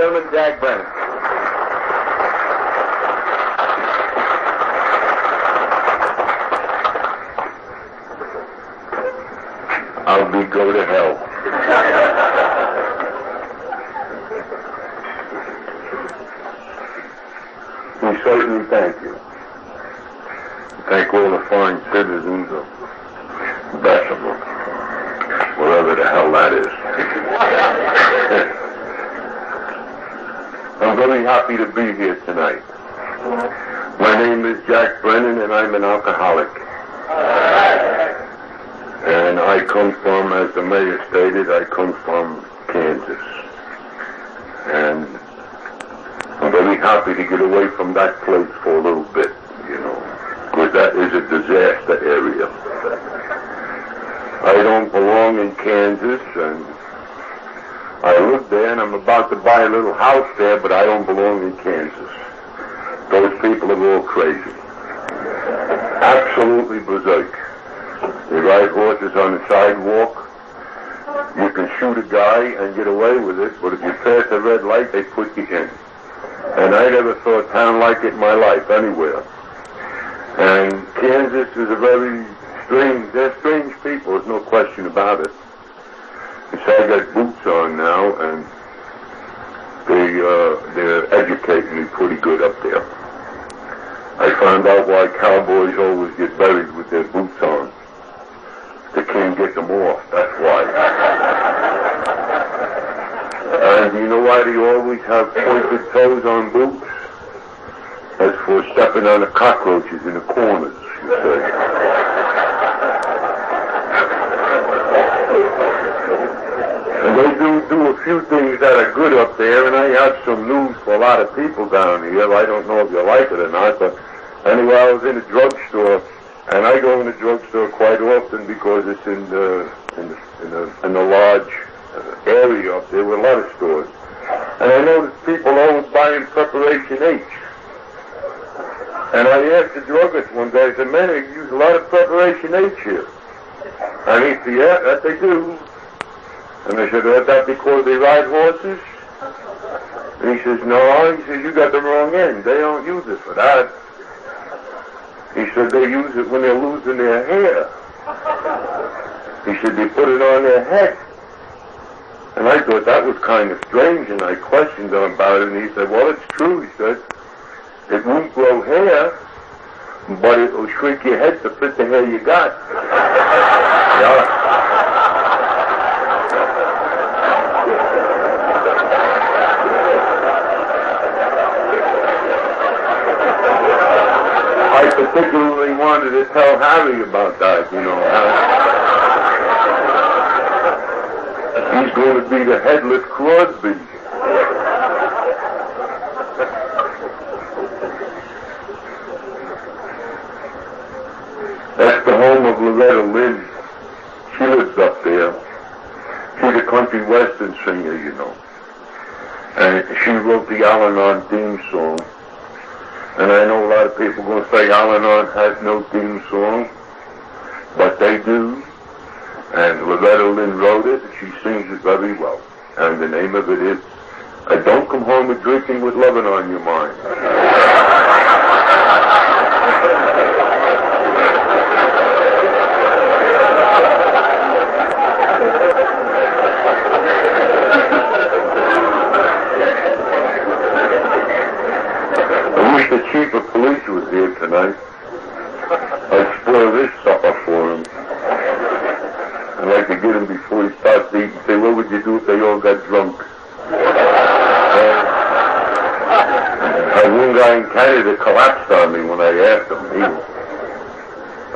gentlemen, Jack Brennan. I'll be go to hell. We certainly thank you. Thank all the fine citizens of Bessemer, wherever the hell that is. I'm very happy to be here tonight. My name is Jack Brennan, and I'm an alcoholic. And I come from, as the mayor stated, I come from Kansas. And I'm very happy to get away from that place for a little bit, you know, because that is a disaster area. I don't belong in Kansas, and I live there, and I'm about to buy a little house there, but I don't belong in Kansas. Those people are all crazy. Absolutely berserk. They ride horses on the sidewalk. You can shoot a guy and get away with it, but if you pass a red light, they put you in. And I never saw a town like it in my life, anywhere. And Kansas is a very strange, they're strange people, there's no question about it. And so I got boots on now, and they're educating me pretty good up there. I found out why cowboys always get buried with their boots on. They can't get them off, that's why. And you know why they always have pointed toes on boots? That's for stepping on the cockroaches in the corners, you say. And they do a few things that are good up there, and I have some news for a lot of people down here. I don't know if you like it or not, but anyway, I was in a drugstore, and I go in the drugstore quite often because it's in the large area up there with a lot of stores. And I noticed people always buying Preparation H. And I asked the druggist one day, I said, man, they use a lot of Preparation H here. And he said, yeah, that they do. And I said, is that because they ride horses? And he says, no. He says, you got the wrong end. They don't use it for that. He said, they use it when they're losing their hair. He said, they put it on their head. And I thought that was kind of strange, and I questioned him about it, and he said, well, it's true. He said, it won't grow hair, but it will shrink your head to fit the hair you got. Yeah. I particularly wanted to tell Harry about that, you know. He's going to be the headless Crosby. That's the home of Loretta Lynn. She lives up there. She's a country western singer, you know. And she wrote the Al-Anon theme song. And I know a lot of people are going to say Al-Anon has no theme song, but they do. And Loretta Lynn wrote it, and she sings it very well. And the name of it is, Don't Come Home with Drinking with Lovin' on Your Mind. I wish the chief of police was here tonight. I'd spoil this supper for him. I'd like to get him before he starts eating. Say, what would you do if they all got drunk? One guy in Canada collapsed on me when I asked him.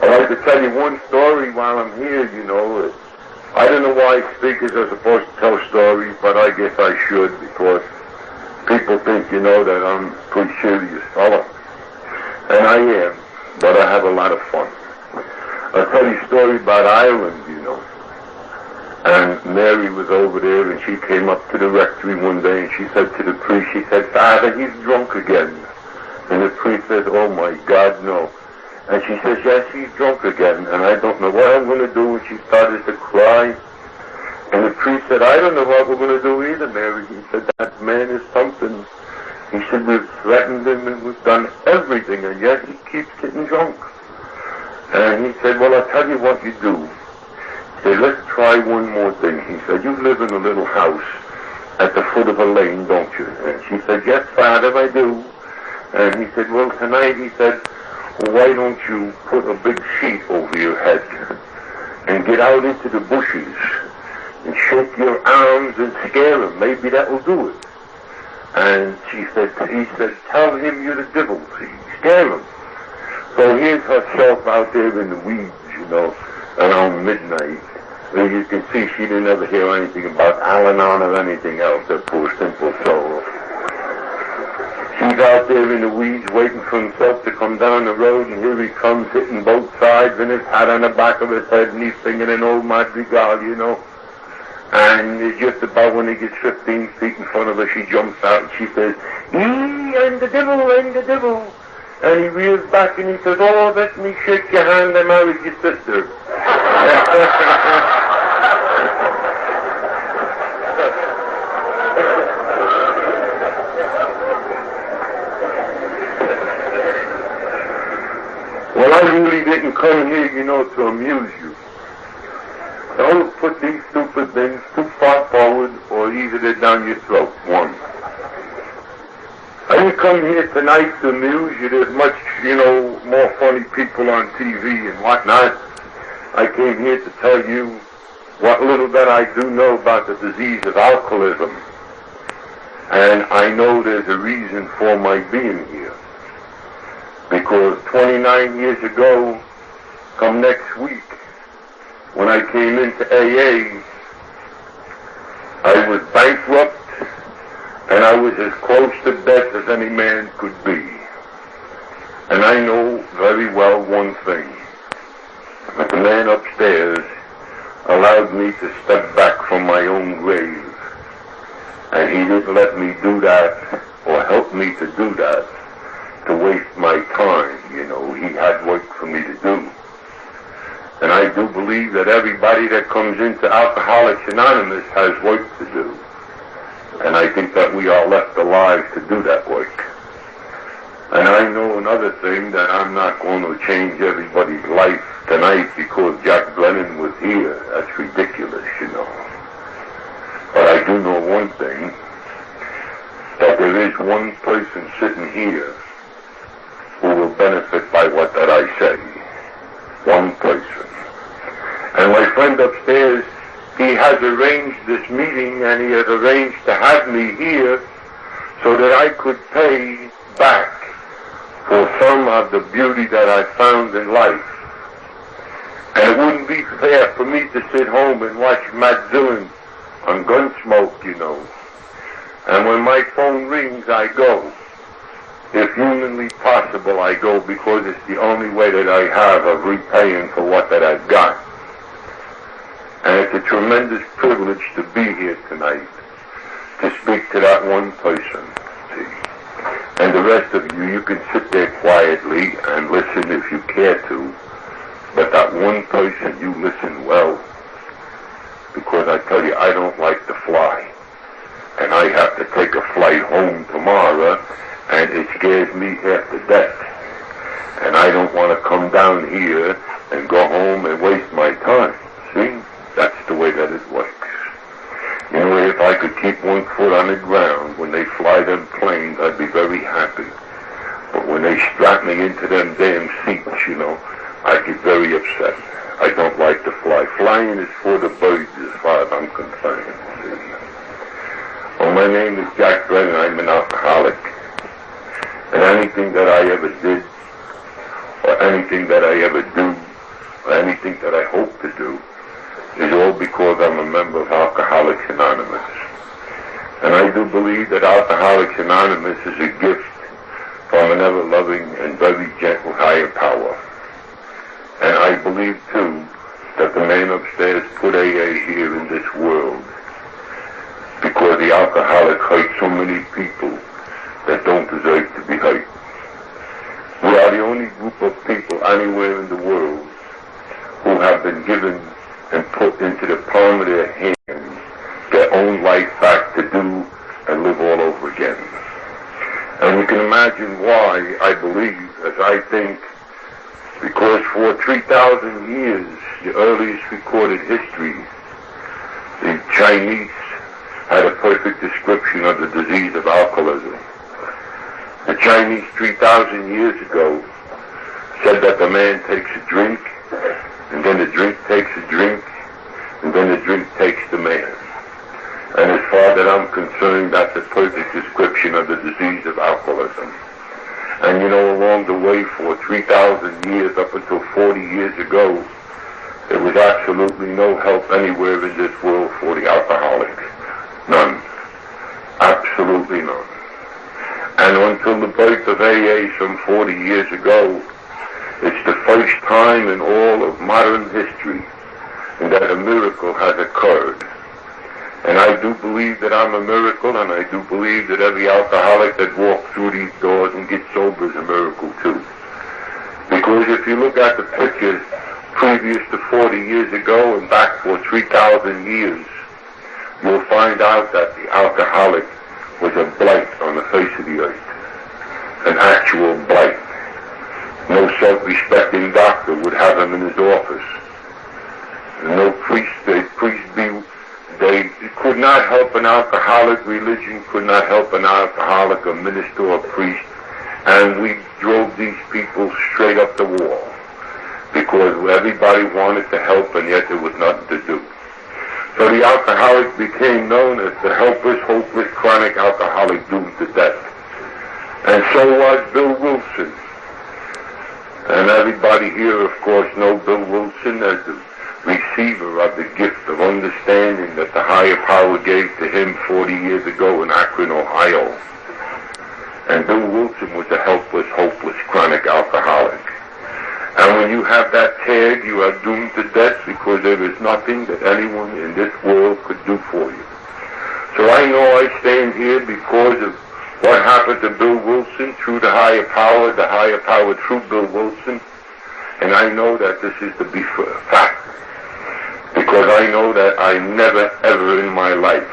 I'd like to tell you one story while I'm here, you know. I don't know why speakers are supposed to tell stories, but I guess I should, because people think, you know, that I'm a pretty serious fellow. And I am, but I have a lot of fun. I'll tell you a story about Ireland, you know. And Mary was over there, and she came up to the rectory one day, and she said to the priest, she said, Father, he's drunk again. And the priest said, oh my God, no. And she says, yes, he's drunk again, and I don't know what I'm going to do. And she started to cry. And the priest said, I don't know what we're going to do either, Mary. He said, that man is something. He said, we've threatened him and we've done everything, and yet he keeps getting drunk. And he said, well, I'll tell you what you do. He said, let's try one more thing. He said, you live in a little house at the foot of a lane, don't you? And she said, yes, Father, I do. And he said, well, tonight, he said, well, why don't you put a big sheet over your head and get out into the bushes and shake your arms and scare him. Maybe that will do it. And he said, tell him you're the devil. See, scare him. So here's herself out there in the weeds, around midnight. As you can see, she didn't ever hear anything about Al-Anon or anything else, that poor simple soul. He's out there in the weeds waiting for himself to come down the road, and here he comes hitting both sides and his hat on the back of his head, and he's singing an old madrigal, And just about when he gets 15 feet in front of her, she jumps out and she says, I'm the devil, I'm the devil. And he rears back and he says, oh, let me shake your hand, I married your sister. Well, I really didn't come here, to amuse you. Don't put these stupid things too far forward or either they're down your throat. One. I didn't come here tonight to amuse you. There's much, more funny people on TV and whatnot. I came here to tell you what little that I do know about the disease of alcoholism. And I know there's a reason for my being here. Because 29 years ago, come next week, when I came into AA, I was bankrupt and I was as close to death as any man could be. And I know very well one thing. That the man upstairs allowed me to step back from my own grave. And he didn't let me do that or help me to do that to waste my time. He had work for me to do. And I do believe that everybody that comes into Alcoholics Anonymous has work to do. And I think that we are left alive to do that work. And I know another thing, that I'm not going to change everybody's life tonight because Jack Brennan was here. That's ridiculous, But I do know one thing, that there is one person sitting here who will benefit by what that I say. One person. And my friend upstairs, he has arranged this meeting, and he has arranged to have me here so that I could pay back for some of the beauty that I found in life. And it wouldn't be fair for me to sit home and watch Matt Dillon on Gunsmoke, And when my phone rings, I go. If humanly possible, I go, because it's the only way that I have of repaying for what that I've got. And it's a tremendous privilege to be here tonight to speak to that one person. See? And the rest of you, you can sit there quietly and listen if you care to. But that one person, you listen well. Because I tell you, I don't like to fly. And I have to take a flight home tomorrow, and it scares me half to death. And I don't want to come down here and go home and waste my time. See? That's the way that it works. If I could keep one foot on the ground when they fly them planes, I'd be very happy. But when they strap me into them damn seats, I get very upset. I don't like to fly. Flying is for the birds as far as I'm concerned. Well, my name is Jack Brennan. I'm an alcoholic. And anything that I ever did, or anything that I ever do, or anything that I hope to do, is all because I'm a member of Alcoholics Anonymous. And I do believe that Alcoholics Anonymous is a gift from an ever-loving and very gentle higher power. And I believe, too, that the man upstairs put AA here in this world because the alcoholic hurt so many people that don't deserve to be hurt. We are the only group of people anywhere in the world who have been given and put into the palm of their hand their own life back to do and live all over again. And you can imagine why I believe, as I think, because for 3,000 years, the earliest recorded history, the Chinese had a perfect description of the disease of alcoholism. The Chinese 3,000 years ago said that the man takes a drink, and then the drink takes a drink, and then the drink takes the man. And as far as I'm concerned, that's a perfect description of the disease of alcoholism. And you know, along the way for 3,000 years, up until 40 years ago, there was absolutely no help anywhere in this world for the alcoholic. None. Absolutely none. And until the birth of AA some 40 years ago, it's the first time in all of modern history that a miracle has occurred. And I do believe that I'm a miracle, and I do believe that every alcoholic that walks through these doors and gets sober is a miracle too. Because if you look at the pictures previous to 40 years ago and back for 3,000 years, you'll find out that the alcoholic was a blight on the face of the earth. An actual blight. No self-respecting doctor would have him in his office. No priest, they could not help an alcoholic. Religion could not help an alcoholic, a minister or a priest. And we drove these people straight up the wall because everybody wanted to help, and yet there was nothing to do. So the alcoholic became known as the helpless, hopeless, chronic alcoholic doomed to death. And so was Bill Wilson. And everybody here, of course, know Bill Wilson as the receiver of the gift of understanding that the higher power gave to him 40 years ago in Akron, Ohio. And Bill Wilson was a helpless, hopeless, chronic alcoholic. And when you have that tag, you are doomed to death because there is nothing that anyone in this world could do for you. So I know I stand here because of what happened to Bill Wilson through the higher power through Bill Wilson. And I know that this is the fact. Because I know that I never, ever in my life,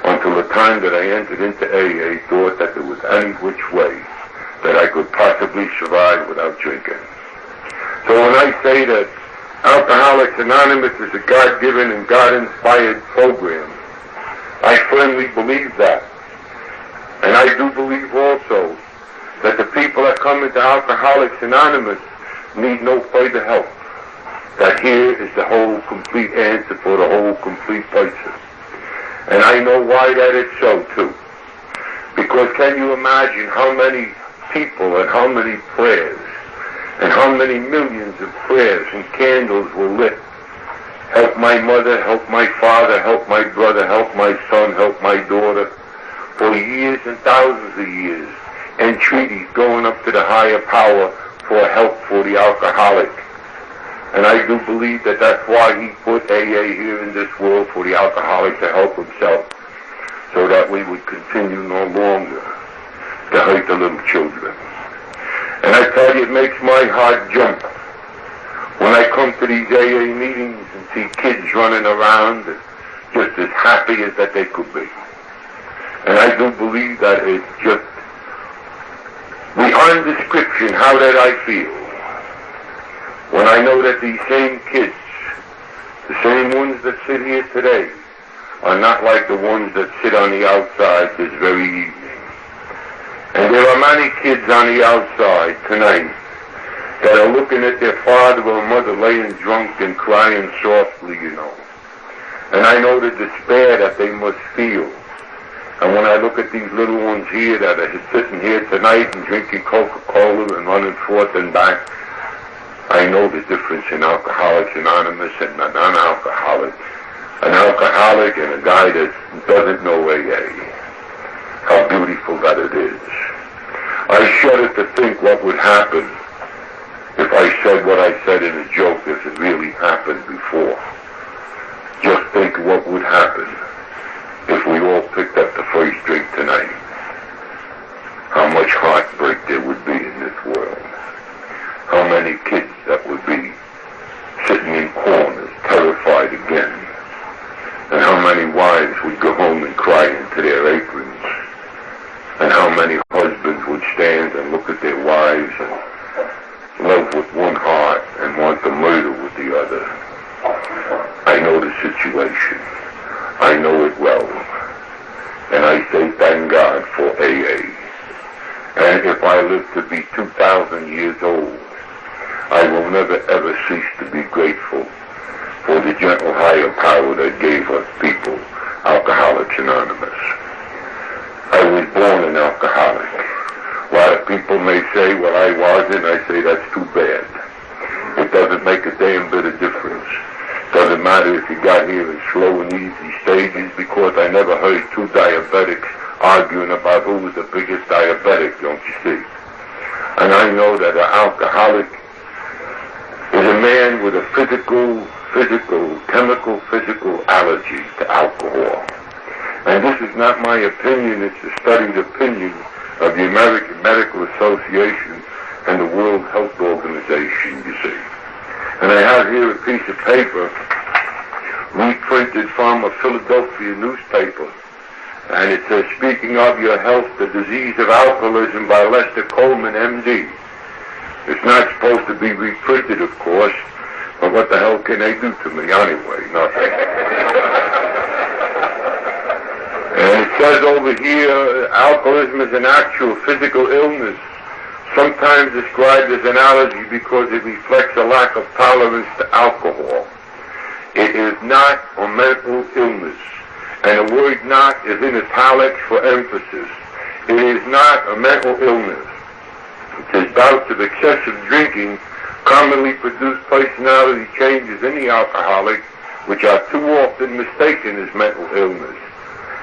until the time that I entered into AA, thought that there was any which way that I could possibly survive without drinking. So when I say that Alcoholics Anonymous is a God-given and God-inspired program, I firmly believe that. And I do believe also that the people that come into Alcoholics Anonymous need no further help. That here is the whole complete answer for the whole complete person. And I know why that is so too. Because can you imagine how many people and how many prayers and how many millions of prayers and candles were lit? Help my mother, help my father, help my brother, help my son, help my daughter, for years and thousands of years. And treaties going up to the higher power for help for the alcoholic. And I do believe that that's why he put AA here in this world, for the alcoholic to help himself, so that we would continue no longer to hurt the little children. And I tell you, it makes my heart jump when I come to these AA meetings and see kids running around just as happy as that they could be. And I do believe that it's just beyond description how that I feel when I know that these same kids, the same ones that sit here today, are not like the ones that sit on the outside this very evening. And there are many kids on the outside tonight that are looking at their father or mother laying drunk and crying softly, you know. And I know the despair that they must feel. And when I look at these little ones here that are sitting here tonight and drinking Coca-Cola and running forth and back, I know the difference in Alcoholics Anonymous and a non-alcoholic. An alcoholic and a guy that doesn't know AA. How beautiful that it is. I shudder to think what would happen if I said what I said in a joke if it really happened before. Just think what would happen if we all picked up the first drink tonight. How much heartbreak there would be in this world. How many kids that would be sitting in corners, terrified again, and how many wives would go home and cry into their aprons, and how many husbands would stand and look at their wives and love with one heart and want to murder with the other. I know the situation. I know it well. And I say thank God for AA. And if I live to be 2,000 years old, I will never ever cease to be grateful for the gentle higher power that gave us people, Alcoholics Anonymous. I was born an alcoholic. A lot of people may say, well, I wasn't. I say that's too bad. It doesn't make a damn bit of difference. Doesn't matter if you got here in slow and easy stages, because I never heard two diabetics arguing about who was the biggest diabetic, don't you see? And I know that an alcoholic is a man with a chemical allergy to alcohol. And this is not my opinion, it's the studied opinion of the American Medical Association and the World Health Organization, you see. And I have here a piece of paper reprinted from a Philadelphia newspaper, and it says, speaking of your health, the disease of alcoholism by Lester Coleman, MD. It's not supposed to be reprinted, of course, but what the hell can they do to me anyway? Nothing. And it says over here, alcoholism is an actual physical illness, sometimes described as an allergy because it reflects a lack of tolerance to alcohol. It is not a mental illness, and the word "not" is in italics for emphasis. It is not a mental illness. It says bouts of excessive drinking commonly produce personality changes in the alcoholic, which are too often mistaken as mental illness.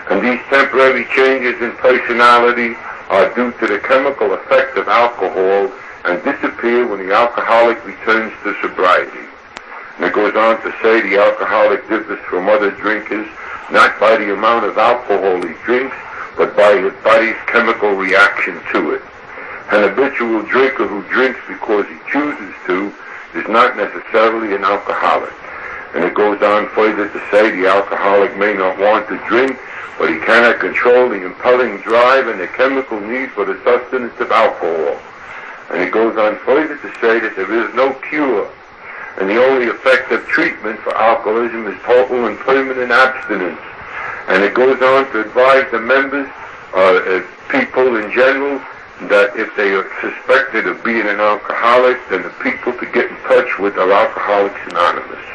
And these temporary changes in personality are due to the chemical effect of alcohol and disappear when the alcoholic returns to sobriety. And it goes on to say the alcoholic differs from other drinkers not by the amount of alcohol he drinks, but by his body's chemical reaction to it. An habitual drinker who drinks because he chooses to is not necessarily an alcoholic. And it goes on further to say the alcoholic may not want to drink, but he cannot control the impelling drive and the chemical need for the sustenance of alcohol. And it goes on further to say that there is no cure, and the only effective treatment for alcoholism is total and permanent abstinence. And it goes on to advise the members, people in general, that if they are suspected of being an alcoholic, then the people to get in touch with are Alcoholics Anonymous,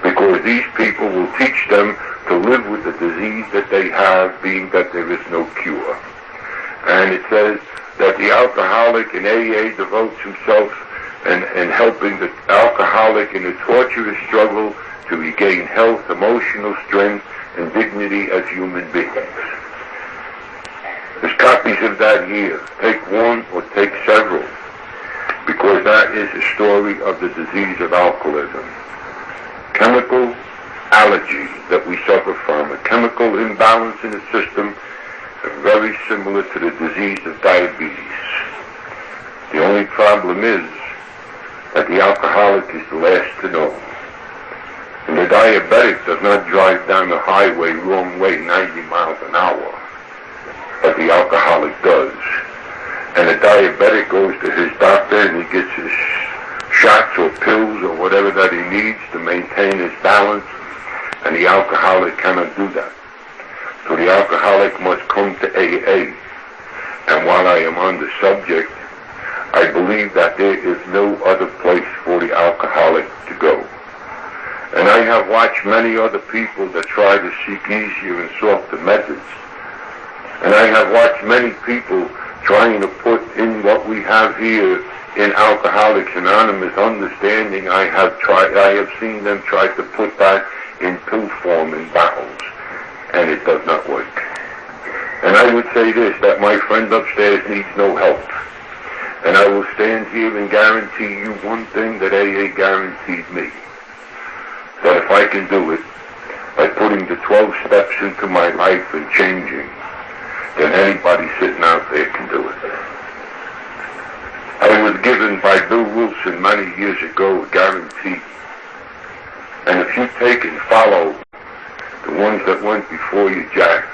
because these people will teach them to live with the disease that they have, being that there is no cure. And it says that the alcoholic in AA devotes himself in helping the alcoholic in a torturous struggle to regain health, emotional strength, and dignity as human beings. There's copies of that here. Take one or take several, because that is the story of the disease of alcoholism. Chemical allergy that we suffer from, a chemical imbalance in the system, very similar to the disease of diabetes. The only problem is that the alcoholic is the last to know. And the diabetic does not drive down the highway wrong way 90 miles an hour, but the alcoholic does. And the diabetic goes to his doctor and he gets his shots or pills or whatever that he needs to maintain his balance, and the alcoholic cannot do that. So the alcoholic must come to AA. And while I am on the subject, I believe that there is no other place for the alcoholic to go. And I have watched many other people that try to seek easier and softer methods. And I have watched many people trying to put in what we have here in Alcoholics Anonymous, understanding I have seen them try to put that in pill form in bottles, and it does not work. And I would say this, that my friend upstairs needs no help. And I will stand here and guarantee you one thing that AA guaranteed me, that if I can do it by putting the 12 steps into my life and changing, then anybody sitting out there can do it. I was given by Bill Wilson many years ago a guarantee, and if you take and follow the ones that went before you, Jack,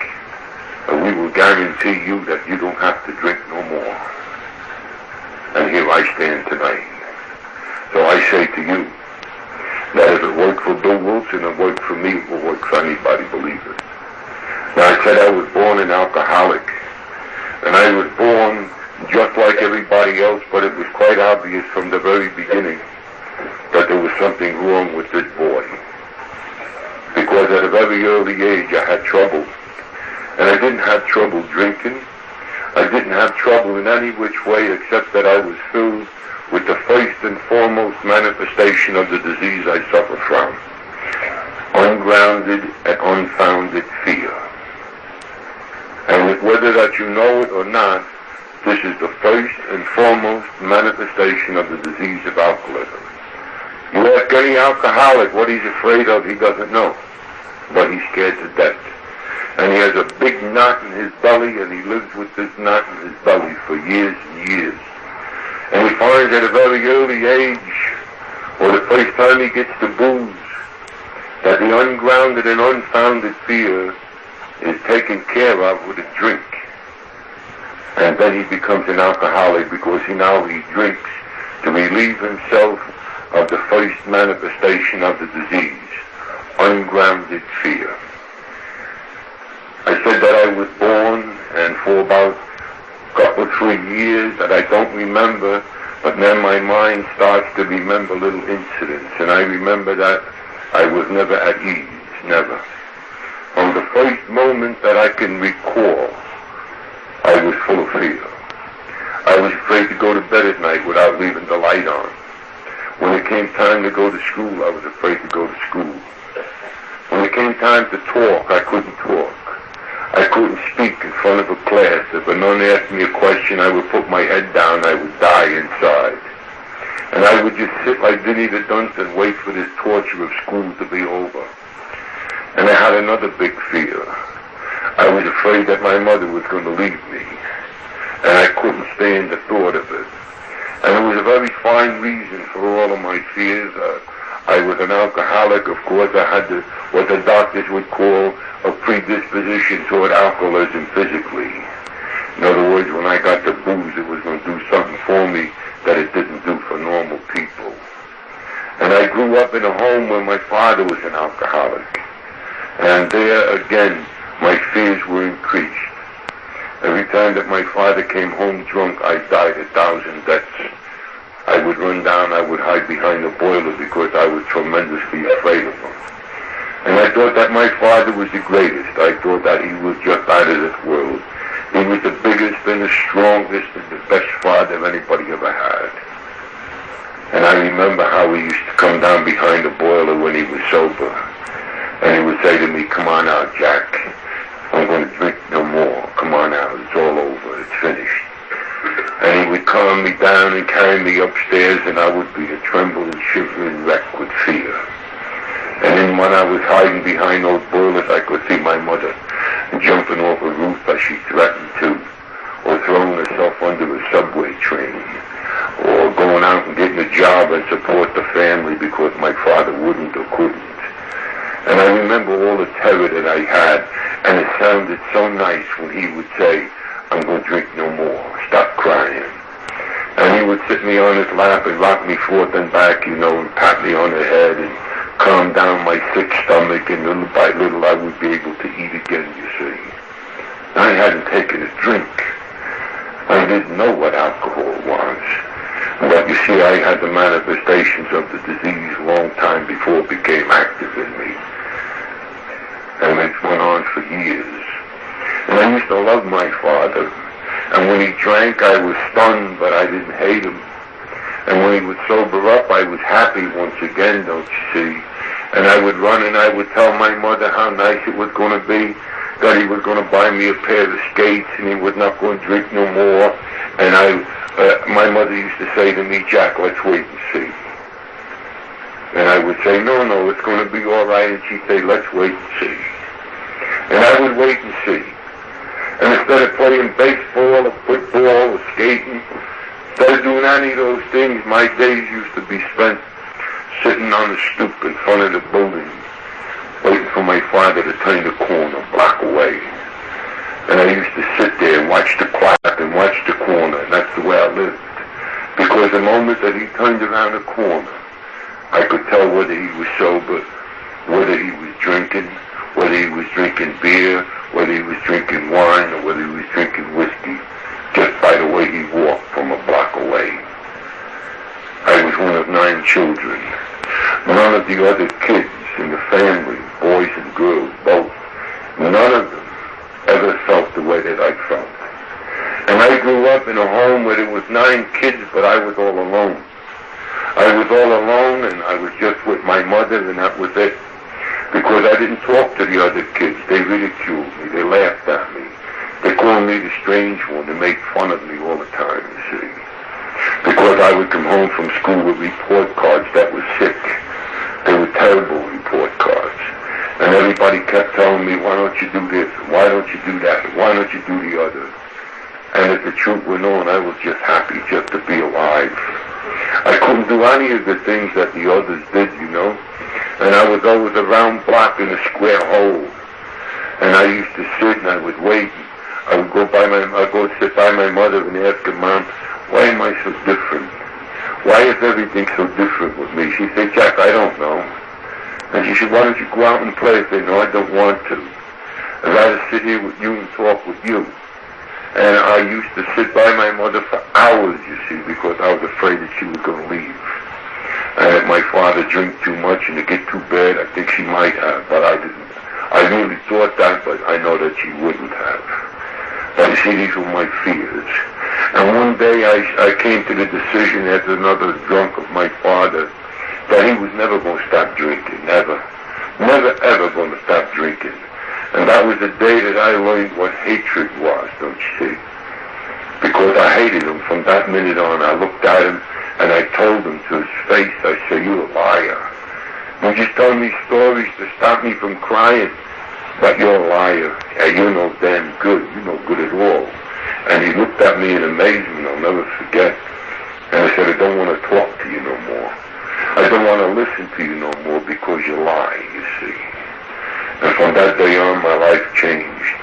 we will guarantee you that you don't have to drink no more. And here I stand tonight. So I say to you, that if it worked for Bill Wilson, it worked for me, it will work for anybody, believe it. Now I said I was born an alcoholic, and I was born just like everybody else, but it was quite obvious from the very beginning that there was something wrong with this boy. Because at a very early age I had trouble, and I didn't have trouble drinking. I didn't have trouble in any which way except that I was filled with the first and foremost manifestation of the disease I suffer from, ungrounded and unfounded fear. And whether that you know it or not, this is the first and foremost manifestation of the disease of alcoholism. You ask any alcoholic what he's afraid of, he doesn't know, but he's scared to death. And he has a big knot in his belly, and he lives with this knot in his belly for years and years. And he finds at a very early age, or the first time he gets to booze, that the ungrounded and unfounded fear is taken care of with a drink. And then he becomes an alcoholic because he drinks to relieve himself of the first manifestation of the disease, ungrounded fear. I said that I was born, and for about a couple, 3 years that I don't remember, but then my mind starts to remember little incidents, and I remember that I was never at ease, never. From the first moment that I can recall, I was full of fear. I was afraid to go to bed at night without leaving the light on. When it came time to go to school, I was afraid to go to school. When it came time to talk, I couldn't talk. I couldn't speak in front of a class. If a nun asked me a question, I would put my head down. I would die inside. And I would just sit like Vinnie the Dunce and wait for this torture of school to be over. And I had another big fear. I was afraid that my mother was going to leave me. And I couldn't stand the thought of it. And it was a very fine reason for all of my fears. I was an alcoholic. Of course, I had what the doctors would call a predisposition toward alcoholism physically. In other words, when I got to booze, it was going to do something for me that it didn't do for normal people. And I grew up in a home where my father was an alcoholic. And there, again, my fears were increased. Every time that my father came home drunk, I died 1,000 deaths. I would run down, I would hide behind the boiler because I was tremendously afraid of him. And I thought that my father was the greatest. I thought that he was just out of this world. He was the biggest and the strongest and the best father anybody ever had. And I remember how he used to come down behind the boiler when he was sober. And he would say to me, "Come on out, Jack. I'm going to drink no more. Come on out. It's all over. It's finished." And he would calm me down and carry me upstairs, and I would be a trembling, shivering wreck with fear. And then when I was hiding behind those boilers, I could see my mother jumping off a roof as she threatened to, or throwing herself under a subway train, or going out and getting a job and support the family because my father wouldn't or couldn't. And I remember all the terror that I had, and it sounded so nice when he would say, "I'm going to drink no more. Stop crying." And he would sit me on his lap and rock me forth and back, and pat me on the head and calm down my sick stomach, and little by little I would be able to eat again, you see. I hadn't taken a drink. I didn't know what alcohol was. But you see, I had the manifestations of the disease a long time before it became active in me. And it went on for years. And I used to love my father. And when he drank, I was stunned, but I didn't hate him. And when he would sober up, I was happy once again, don't you see? And I would run and I would tell my mother how nice it was going to be, that he was going to buy me a pair of skates and he was not going to drink no more. And my mother used to say to me, "Jack, let's wait and see." And I would say, no, it's going to be all right. And she'd say, "Let's wait and see." And I would wait and see. And instead of playing baseball or football or skating, instead of doing any of those things, my days used to be spent sitting on the stoop in front of the building, waiting for my father to turn the corner a block away. And I used to sit there and watch the clock and watch the corner, and that's the way I lived. Because the moment that he turned around the corner, I could tell whether he was sober, whether he was drinking beer, whether he was drinking wine, or whether he was drinking whiskey, just by the way he walked from a block away. I was one of 9 children. None of the other kids in the family, boys and girls, both, none of them ever felt the way that I felt. And I grew up in a home where there was 9 kids, but I was all alone. I was all alone, and I was just with my mother, and that was it. Because I didn't talk to the other kids. They ridiculed me. They laughed at me. They called me the strange one. They made fun of me all the time, you see. Because I would come home from school with report cards that were sick. They were terrible report cards. And everybody kept telling me, why don't you do this? Why don't you do that? Why don't you do the other? And as the truth went on, I was just happy just to be alive. I couldn't do any of the things that the others did, you know. And I was always a round block in a square hole. And I used to sit and I would wait. I would go sit by my mother and ask her, Mom, why am I so different? Why is everything so different with me? She'd say, Jack, I don't know. And she said, why don't you go out and play? I said, no, I don't want to. I'd rather sit here with you and talk with you. And I used to sit by my mother for hours, you see, because I was afraid that she was going to leave. And if my father drank too much and it get too bad, I think she might have, but I didn't. I really thought that, but I know that she wouldn't have. But you see, these were my fears. And one day I came to the decision as another drunk of my father that he was never going to stop drinking, never. Never, ever going to stop drinking. And that was the day that I learned what hatred was, don't you see? Because I hated him from that minute on. I looked at him and I told him to his face, I said, you're a liar. You just told me stories to stop me from crying, but you're a liar. And you're no damn good. You're no good at all. And he looked at me in amazement, I'll never forget. And I said, I don't want to talk to you no more. I don't want to listen to you no more because you lie, you see. And from that day on, my life changed.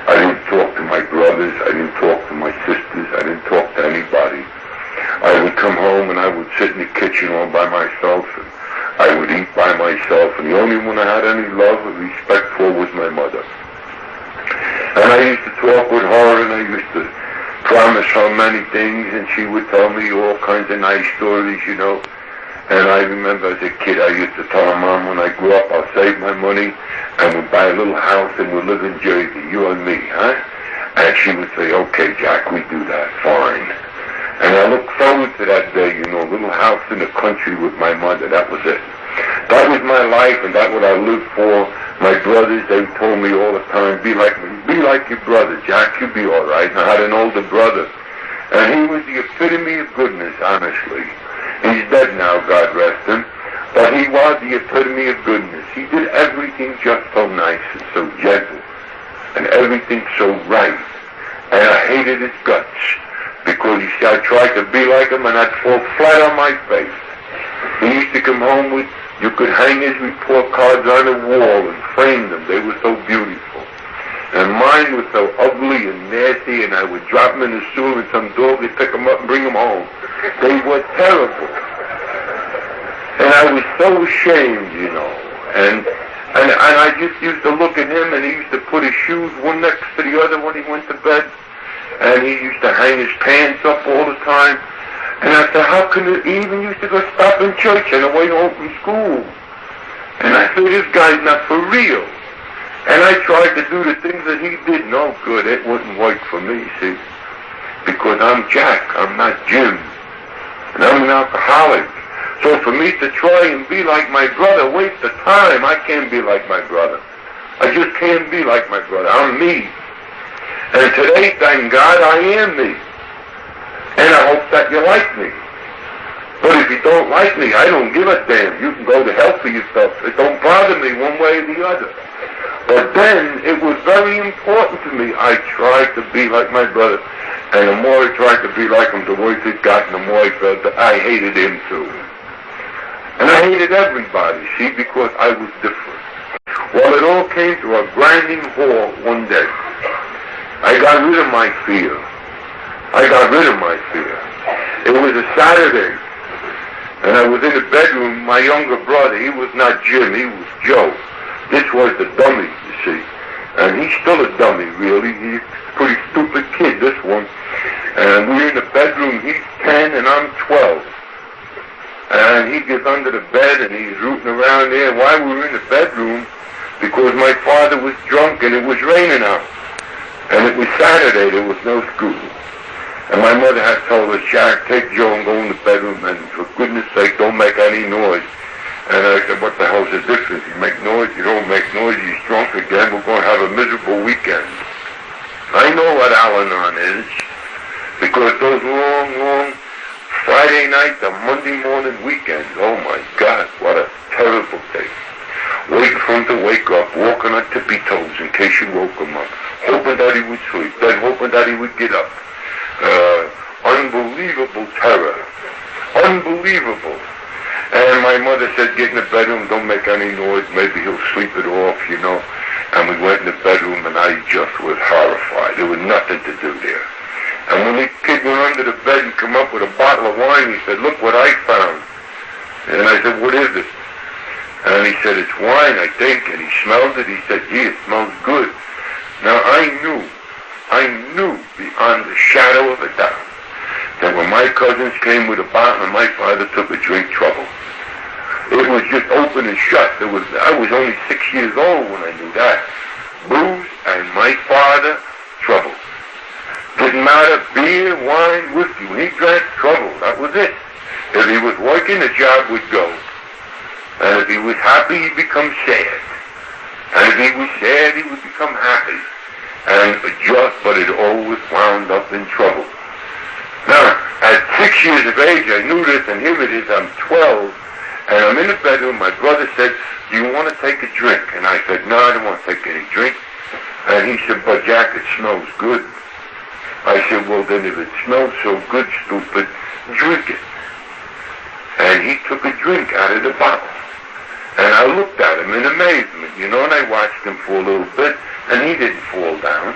I didn't talk to my brothers. I didn't talk to my sisters. I didn't talk to anybody. I would come home and I would sit in the kitchen all by myself, and I would eat by myself, and the only one I had any love and respect for was my mother. And I used to talk with her, and I used to promise her many things, and she would tell me all kinds of nice stories, you know. And I remember as a kid, I used to tell her, Mom, when I grew up, I'll save my money, and we'll buy a little house, and we'll live in Jersey, you and me, huh? And she would say, okay, Jack, we do that, fine. And I look forward to that day, you know, a little house in the country with my mother. That was it. That was my life, and that's what I lived for. My brothers, they told me all the time, be like your brother, Jack, you'll be all right. And I had an older brother, and he was the epitome of goodness, honestly. He's dead now, God rest him, but he was the epitome of goodness. He did everything just so nice and so gentle, and everything so right. And I hated his guts. Because, you see, I tried to be like him and I'd fall flat on my face. He used to come home with, you could hang his report cards on the wall and frame them. They were so beautiful. And mine was so ugly and nasty, and I would drop them in the sewer and some dog would pick them up and bring them home. They were terrible. And I was so ashamed, you know. And I just used to look at him, and he used to put his shoes one next to the other when he went to bed. And he used to hang his pants up all the time. And I said, how can it, he even used to go stop in church on the way home from school. And I said, this guy's not for real. And I tried to do the things that he did. No good. It wouldn't work for me, see. Because I'm Jack. I'm not Jim. And I'm an alcoholic. So for me to try and be like my brother, waste the time. I can't be like my brother. I just can't be like my brother. I'm me. And today, thank God, I am me. And I hope that you like me. But if you don't like me, I don't give a damn. You can go to hell for yourself. It don't bother me one way or the other. But then, it was very important to me. I tried to be like my brother. And the more I tried to be like him, the worse it got, and the more I felt that I hated him too. And I hated everybody, see, because I was different. Well, it all came to a grinding halt one day. I got rid of my fear. It was a Saturday, and I was in the bedroom. My younger brother, he was not Jim, he was Joe. This was the dummy, you see. And he's still a dummy, really. He's a pretty stupid kid, this one. And we're in the bedroom. He's 10 and I'm 12. And he gets under the bed and he's rooting around there while we were in the bedroom because my father was drunk and it was raining out. And it was Saturday, there was no school. And my mother had told us, Jack, take Joe and go in the bedroom and for goodness sake, don't make any noise. And I said, what the hell's the difference? You make noise, you don't make noise, he's drunk again, we're going to have a miserable weekend. I know what Al-Anon is, because those long Friday night to Monday morning weekends, oh my God, what a terrible day. Waiting for him to wake up, walking on tippy toes in case you woke him up, hoping that he would sleep, then hoping that he would get up. Unbelievable terror. Unbelievable. And my mother said, get in the bedroom, don't make any noise, maybe he'll sleep it off, you know. And we went in the bedroom and I just was horrified. There was nothing to do there. And when the kid went under the bed and came up with a bottle of wine, he said, look what I found. And I said, what is it? And he said, it's wine, I think. And he smelled it. He said, gee, it smells good. Now I knew beyond the shadow of a doubt that when my cousins came with a bottle and my father took a drink, trouble. It was just open and shut. I was only 6 years old when I knew that. Booze and my father, trouble. Didn't matter, beer, wine, whiskey. When he drank, trouble. That was it. If he was working, the job would go. And if he was happy, he'd become sad. And if he was sad, he would become happy. And but it always wound up in trouble. Now, at 6 years of age, I knew this, and here it is, I'm 12, and I'm in the bedroom. My brother said, do you want to take a drink? And I said, no, I don't want to take any drink. And he said, but Jack, it smells good. I said, well, then if it smells so good, stupid, drink it. And he took a drink out of the bottle. And I looked at him in amazement, you know, and I watched him for a little bit, and he didn't fall down.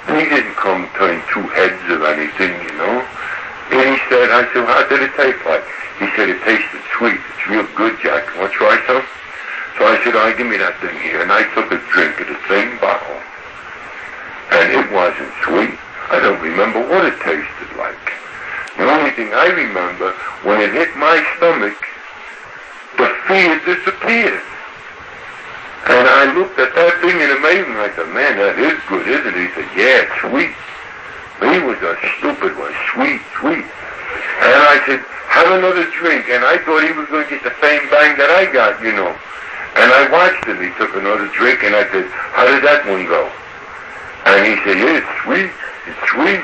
He didn't come turn two heads or anything, you know. And he said, I said, how did it taste like? He said, it tasted sweet. It's real good, Jack. Want to try some? So I said, all right, give me that thing here. And I took a drink of the same bottle. And it wasn't sweet. I don't remember what it tasted like. The only thing I remember, when it hit my stomach, the fear disappeared. And I looked at that thing in amazement. I said, man, that is good, isn't it? He said, yeah, it's sweet. He was a stupid one. Sweet. And I said, have another drink. And I thought he was going to get the same bang that I got, you know. And I watched him. He took another drink, and I said, how did that one go? And he said, yeah, it's sweet. It's sweet.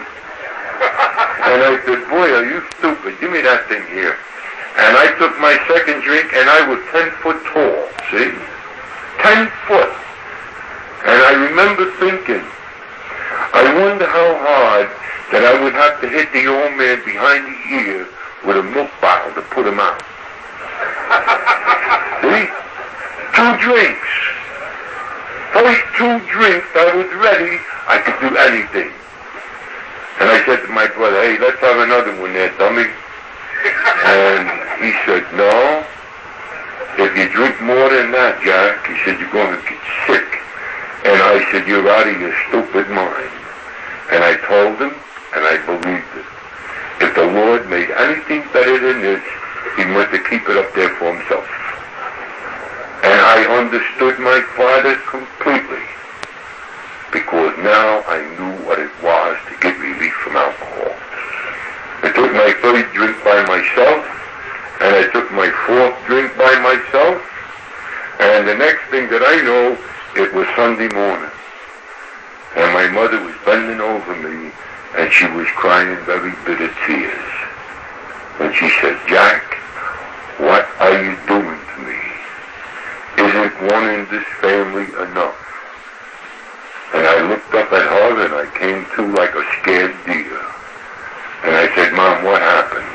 And I said, boy, are you stupid? Give me that thing here. And I took my second drink, and I was 10 foot tall, see? 10 foot. And I remember thinking, I wonder how hard that I would have to hit the old man behind the ear with a milk bottle to put him out. See? 2 drinks. First 2 drinks, I was ready. I could do anything. And I said to my brother, hey, let's have another one there, dummy. And he said, no. If you drink more than that, Jack, he said, you're going to get sick. And I said, you're out of your stupid mind. And I told him, and I believed it. If the Lord made anything better than this, he must have keep it up there for himself. And I understood my father completely. Because now I knew what it was to get relief from alcohol. I took my 3rd drink by myself. And I took my 4th drink by myself, and the next thing that I know, it was Sunday morning. And my mother was bending over me, and she was crying very bitter tears. And she said, Jack, what are you doing to me? Isn't one in this family enough? And I looked up at her, and I came to like a scared deer. And I said, Mom, what happened?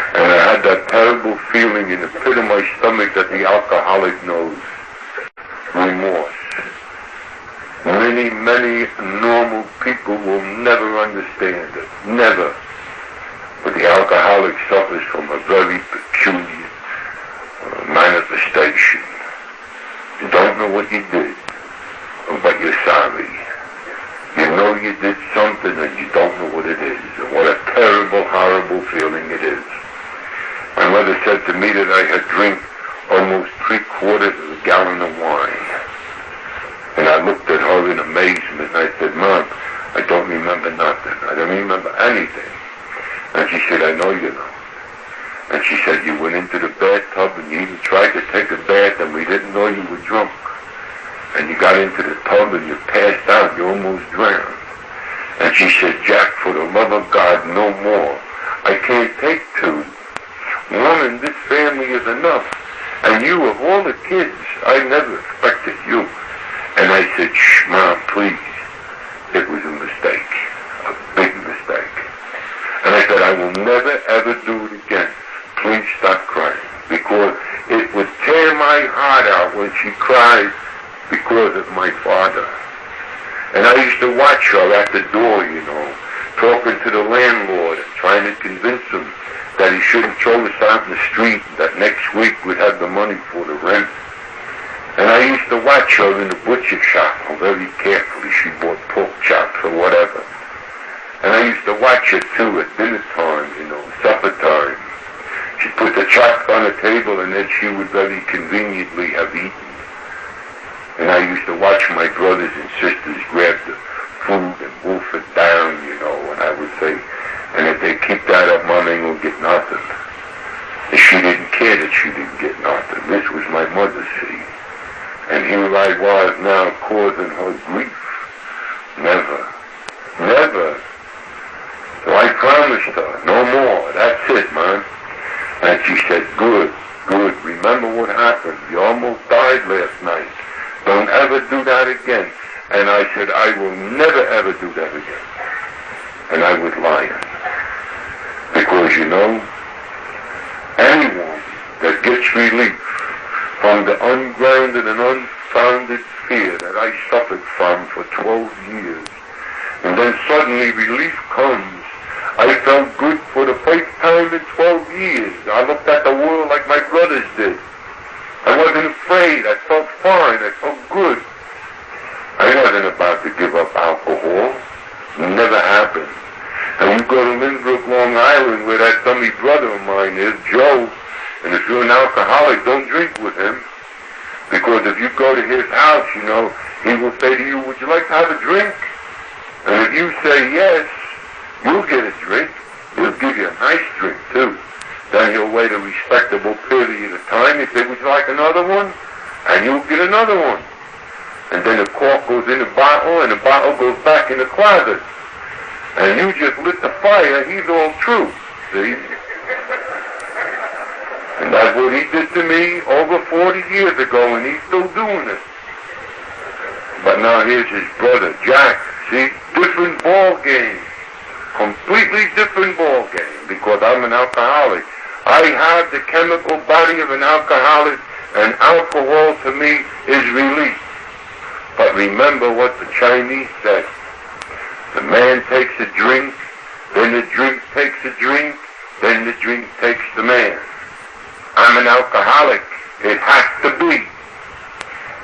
And I had that terrible feeling in the pit of my stomach that the alcoholic knows. Remorse. many, many normal people will never understand it. Never. But the alcoholic suffers from a very peculiar manifestation. You don't know what you did, but you're sorry. You know you did something and you don't know what it is. And what a terrible, horrible feeling it is. My mother said to me that I had drank almost 3/4 of a gallon of wine. And I looked at her in amazement and I said, Mom, I don't remember nothing. I don't remember anything. And she said, I know you know. And she said, you went into the bathtub and you even tried to take a bath and we didn't know you were drunk. And you got into the tub and you passed out. You almost drowned. And she said, Jack, for the love of God, no more. I can't take two. One in this family is enough. And you, of all the kids, I never expected you. And I said, shh, Mom, please. It was a mistake. A big mistake. And I said, I will never, ever do it again. Please stop crying. Because it would tear my heart out when she cried because of my father. And I used to watch her at the door, you know, talking to the landlord and trying to convince him that he shouldn't throw us out in the street, that next week we'd have the money for the rent. And I used to watch her in the butcher shop very carefully. She bought pork chops or whatever. And I used to watch her too at dinner time, you know, supper time. She'd put the chops on the table and then she would very conveniently have eaten. And I used to watch my brothers and sisters grab the food and wolf it down, you know, and I would say, and if they keep that up, Mom ain't gonna get nothing. And she didn't care that she didn't get nothing. This was my mother, see. And here I was now causing her grief. Never. Never. So I promised her, no more. That's it, man. And she said, good, good. Remember what happened. You almost died last night. Don't ever do that again. And I said, I will never, ever do that again. And I was lying. Because, you know, anyone that gets relief from the ungrounded and unfounded fear that I suffered from for 12 years, and then suddenly relief comes, I felt good for the first time in 12 years. I looked at the world like my brothers did. I wasn't afraid. I felt fine. I felt good. I wasn't about to give up alcohol. Never happened. And you go to Lynbrook, Long Island, where that dummy brother of mine is, Joe, and if you're an alcoholic, don't drink with him. Because if you go to his house, you know, he will say to you, would you like to have a drink? And if you say yes, you'll get a drink. He'll give you a nice drink, too. Then he'll wait a respectable period of time. He'll say, would you like another one? And you'll get another one. And then the cork goes in the bottle, and the bottle goes back in the closet. And you just lit the fire. He's all true, see? And that's what he did to me over 40 years ago, and he's still doing it. But now here's his brother, Jack. See? Different ball game. Completely different ball game, because I'm an alcoholic. I have the chemical body of an alcoholic, and alcohol to me is relief. But remember what the Chinese said. The man takes a drink, then the drink takes a drink, then the drink takes the man. I'm an alcoholic. It has to be.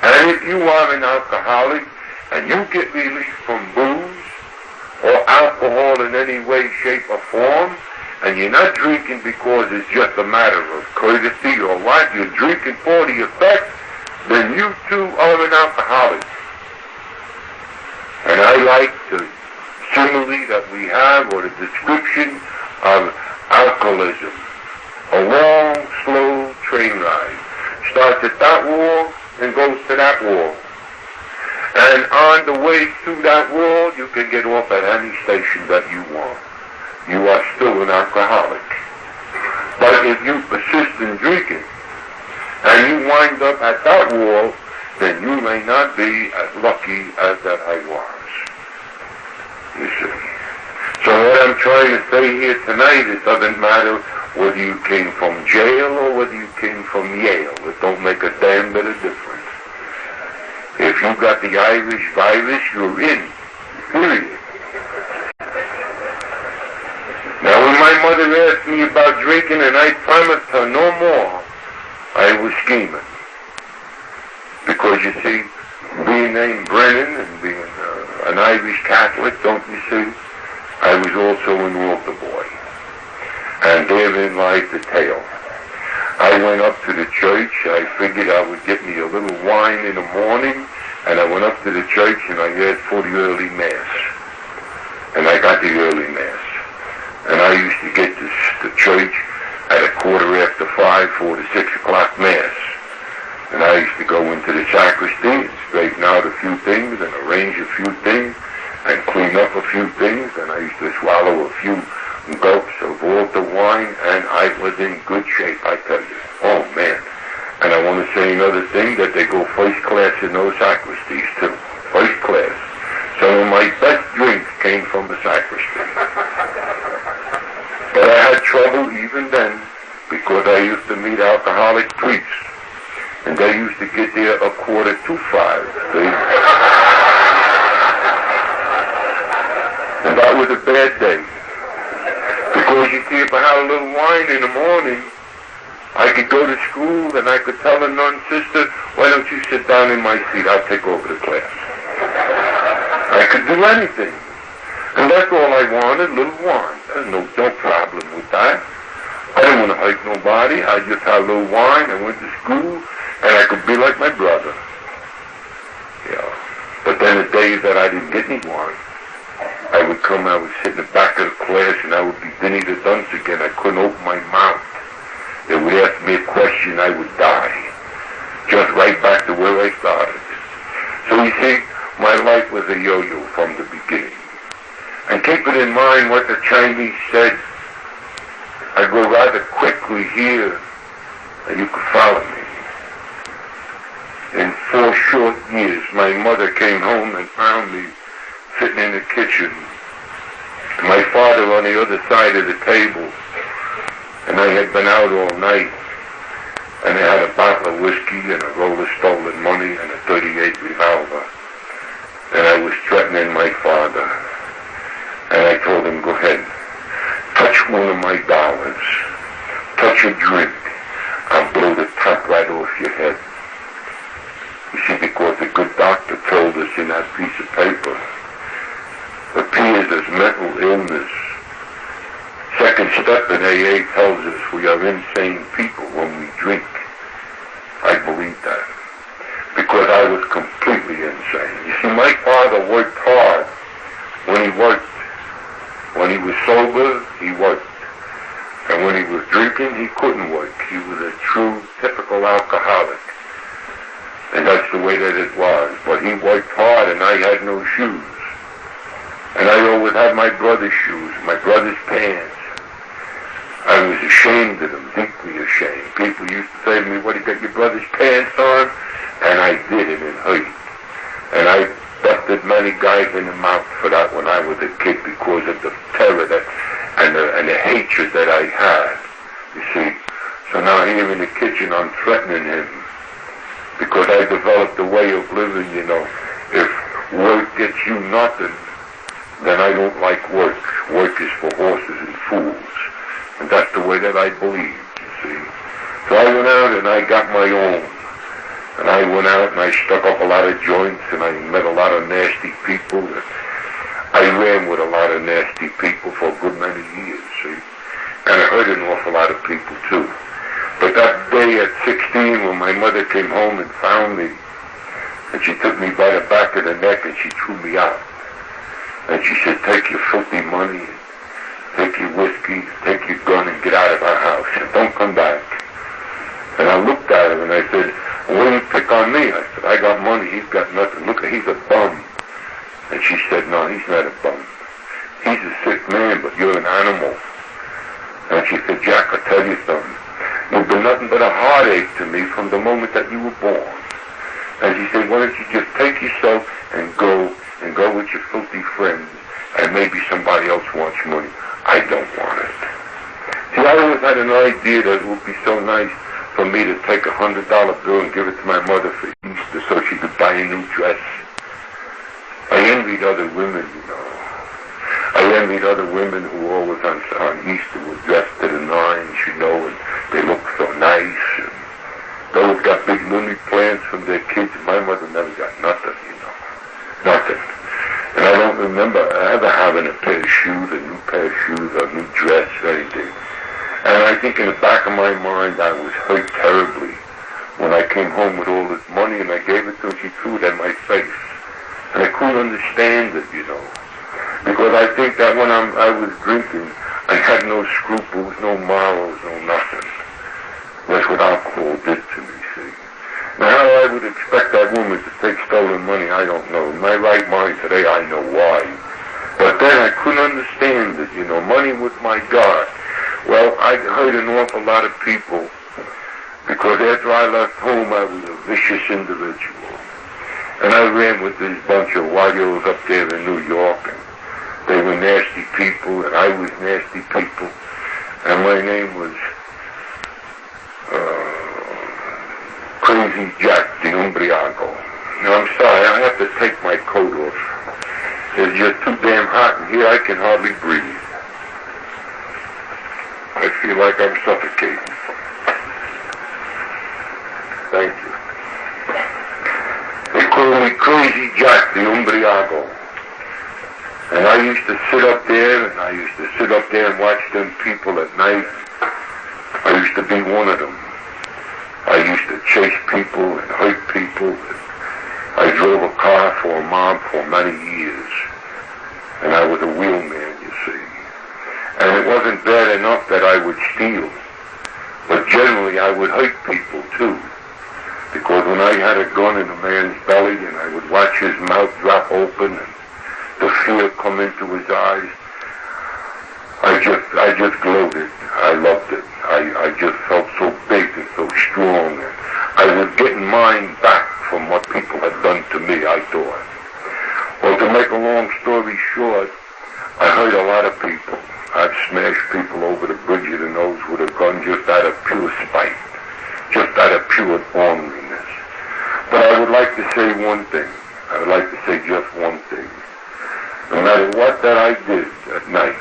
And if you are an alcoholic and you get relief from booze or alcohol in any way, shape, or form, and you're not drinking because it's just a matter of courtesy or what, you're drinking for the effect, then you too are an alcoholic. And I like the simile that we have, or the description of alcoholism. A long, slow train ride. Starts at that wall and goes to that wall. And on the way to that wall, you can get off at any station that you want. You are still an alcoholic. But if you persist in drinking, and you wind up at that wall, then you may not be as lucky as that I was. You see. So what I'm trying to say here tonight, it doesn't matter whether you came from jail or whether you came from Yale. It don't make a damn bit of difference. If If you got the Irish virus, you're in. Period. Now, when my mother asked me about drinking and I promised her no more, I was scheming. Because, you see, being named Brennan and being an Irish Catholic, don't you see, I was also an altar boy. And therein lies the tale. I went up to the church. I figured I would get me a little wine in the morning, and I went up to the church and I asked for the early Mass. And I got the early Mass. And I used to get to the church at 5:15 for the 6 o'clock Mass. And I used to go into the sacristy and straighten out a few things and arrange a few things and clean up a few things. And I used to swallow a few gulps of altar wine, and I was in good shape, I tell you. Oh, man. And I want to say another thing, that they go first class in those sacristies, too. First class. Some of my best drinks came from the sacristy. But I had trouble even then, because I used to meet alcoholic priests, and they used to get there 5:45, see? And that was a bad day. Because you see, if I had a little wine in the morning, I could go to school and I could tell a nun, sister, why don't you sit down in my seat? I'll take over the class. I could do anything. And that's all I wanted, a little wine. There's no problem with that. I didn't want to hurt nobody. I just had a little wine. I went to school, and I could be like my brother. Yeah. But then the days that I didn't get any wine, I would sit in the back of the class, and I would be Dinny the Dunce again. I couldn't open my mouth. They would ask me a question, I would die. Just right back to where I started. So you see, my life was a yo-yo from the beginning. And keep it in mind what the Chinese said. I go rather quickly here, and you can follow me. In 4 short years, my mother came home and found me sitting in the kitchen. My father on the other side of the table, and I had been out all night, and I had a bottle of whiskey and a roll of stolen money and a .38 revolver, and I was threatening my father, and I told him, go ahead, touch one of my dollars, touch a drink, I'll blow the top right off your head. You see, because the good doctor told us in that piece of paper, appears as mental illness. Second step in AA tells us we are insane people when we drink. I believe that. Because I was completely insane. You see, my father worked hard when he worked. When he was sober, he worked. And when he was drinking, he couldn't work. He was a true, typical alcoholic. And that's the way that it was. But he worked hard, and I had no shoes. And I always had my brother's shoes, my brother's pants. I was ashamed of them, deeply ashamed. People used to say to me, what, you got your brother's pants on? And I did it and hurt. And I busted many guys in the mouth for that when I was a kid because of the terror that, and the hatred that I had, you see. So now here in the kitchen I'm threatening him because I developed a way of living, you know. If work gets you nothing, then I don't like work. Work is for horses and fools. And that's the way that I believe, you see. So I went out and I got my own. And I went out and I stuck up a lot of joints and I met a lot of nasty people. I ran with a lot of nasty people for a good many years, see. And I hurt an awful lot of people too. But that day at 16 when my mother came home and found me, and she took me by the back of the neck and she threw me out. And she said, take your filthy money, take your whiskey, take your gun and get out of our house and don't come back. And I looked at her and I said, well, you pick on me? I said, I got money, he's got nothing. Look, he's a bum. And she said, no, he's not a bum. He's a sick man, but you're an animal. And she said, Jack, I'll tell you something. You've been nothing but a heartache to me from the moment that you were born. And she said, why don't you just take yourself and go with your filthy friends, and maybe somebody else wants money. I don't want it. See, I always had an idea that it would be so nice for me to take $100 bill and give it to my mother for Easter so she could buy a new dress. I envied other women, you know. I envied other women who always on Easter were dressed to the nines, you know, and they looked so nice. And those got big money plans from their kids. My mother never got nothing, you know. Nothing. And I don't remember ever having a pair of shoes, a new pair of shoes, a new dress, anything. And I think in the back of my mind I was hurt terribly when I came home with all this money and I gave it to her. She threw it in my face. And I couldn't understand it, you know. Because I think that when I was drinking, I had no scruples, no morals, no nothing. That's what alcohol did to me, see. Now, how I would expect that woman to take stolen money, I don't know. In my right mind today, I know why. But then I couldn't understand it, you know. Money was my God. Well, I hurt an awful lot of people because after I left home, I was a vicious individual. And I ran with this bunch of white-os up there in New York, and they were nasty people, and I was nasty people. And my name was Crazy Jack the Umbriago. Now, I'm sorry, I have to take my coat off. It's just too damn hot in here, I can hardly breathe. I feel like I'm suffocating. Thank you. They call me Crazy Jack the Umbriago. And I used to sit up there, and watch them people at night. I used to be one of them. I used to chase people and hurt people. I drove a car for a mob for many years. And I was a wheelman, you see. And it wasn't bad enough that I would steal. But generally I would hurt people too. Because when I had a gun in a man's belly and I would watch his mouth drop open and the fear come into his eyes, I just gloated. I loved it. I just felt so big and so strong. And I was getting mine back from what people had done to me, I thought. Well, to make a long story short, I hurt a lot of people. I've smashed people over the bridge of the nose with a gun just out of pure spite, just out of pure orneliness. But I would like to say one thing. I would like to say just one thing. No matter what that I did at night,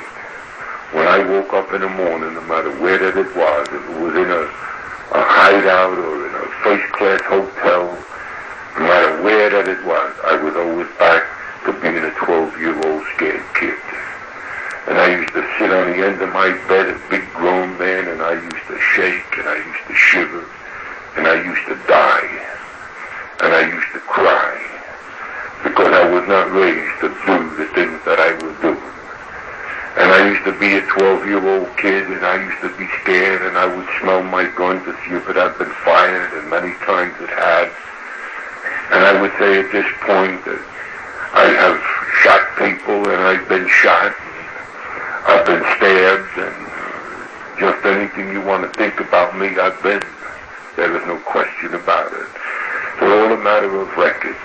when I woke up in the morning, no matter where that it was, if it was in a hideout or in a first-class hotel, no matter where that it was, I was always back to being a 12-year-old scared kid. And I used to sit on the end of my bed, a big grown man, and I used to shake, and I used to shiver, and I used to die, and I used to cry, because I was not raised to do the things that I was doing. And I used to be a 12-year-old kid, and I used to be scared, and I would smell my gun to see if it had been fired, and many times it had. And I would say at this point that I have shot people, and I've been shot, and I've been stabbed, and just anything you want to think about me, I've been. There is no question about it. It's all a matter of record.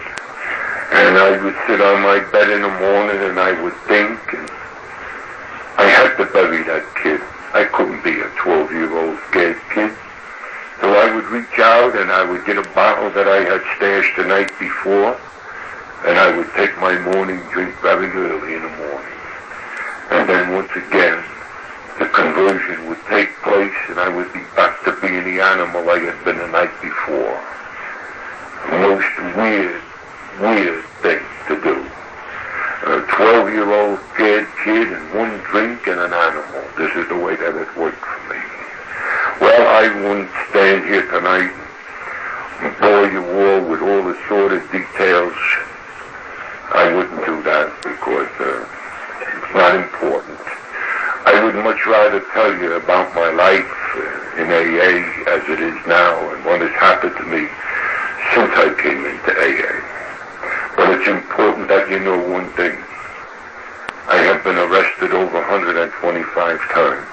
And I would sit on my bed in the morning, and I would think, and I had to bury that kid. I couldn't be a 12-year-old scared kid. So I would reach out and I would get a bottle that I had stashed the night before, and I would take my morning drink very early in the morning. And then once again, the conversion would take place and I would be back to being the animal I had been the night before. The most weird thing to do. A 12-year-old scared kid and one drink and an animal. This is the way that it worked for me. Well, I wouldn't stand here tonight and bore you all with all the sordid details. I wouldn't do that because it's not important. I would much rather tell you about my life in AA as it is now and what has happened to me since I came into AA. But it's important that you know one thing. I have been arrested over 125 times.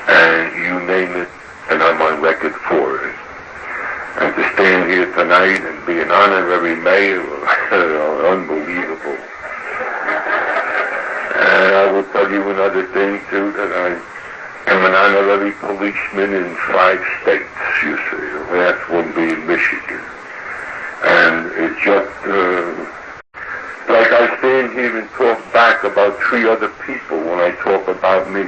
And you name it, and I'm on record for it. And to stand here tonight and be an honorary mayor, unbelievable. And I will tell you another thing, too, that and an honorary policeman in 5 states, you see. The last one being Michigan. And it's just, like I stand here and talk back about 3 other people when I talk about me.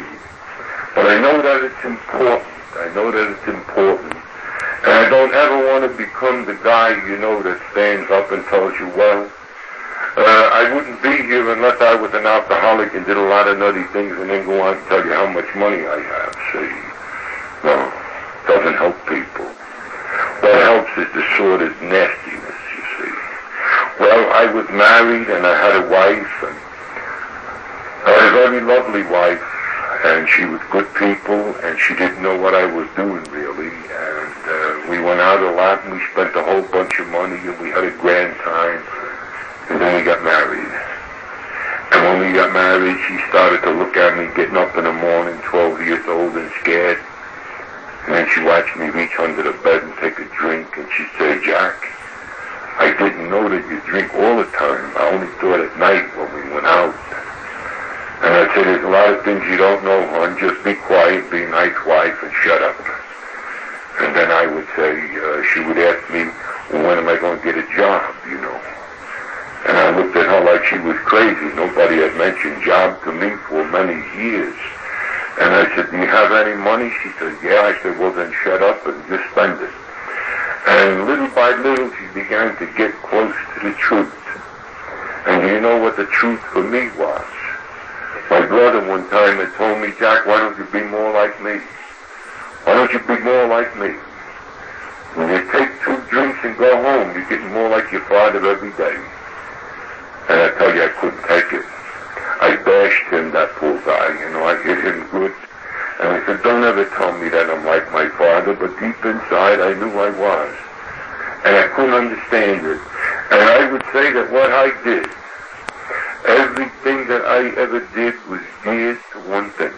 But I know that it's important. I know that it's important. And I don't ever want to become the guy, that stands up and tells you, well, I wouldn't be here unless I was an alcoholic and did a lot of nutty things and then go on and tell you how much money I have, see. No, doesn't help people. What helps is the sort of nastiness, you see. Well, I was married and I had a wife, and I had a very lovely wife, and she was good people, and she didn't know what I was doing, really, and we went out a lot, and we spent a whole bunch of money, and we had a grand time. And then we got married. And when we got married, she started to look at me getting up in the morning, 12 years old and scared. And then she watched me reach under the bed and take a drink, and she said, Jack, I didn't know that you drink all the time. I only thought at night when we went out. And I said, there's a lot of things you don't know, hon. Just be quiet, be a nice wife, and shut up. And then I would say, she would ask me, well, when am I going to get a job, And I looked at her like she was crazy. Nobody had mentioned job to me for many years. And I said, do you have any money? She said, yeah. I said, well, then shut up and just spend it. And little by little, she began to get close to the truth. And you know what the truth for me was? My brother one time had told me, Jack, why don't you be more like me? Why don't you be more like me? When you take 2 drinks and go home, you're getting more like your father every day. And I tell you, I couldn't take it. I bashed him, that poor guy, I hit him good. And I said, don't ever tell me that I'm like my father, but deep inside I knew I was. And I couldn't understand it. And I would say that what I did, everything that I ever did was geared to one thing,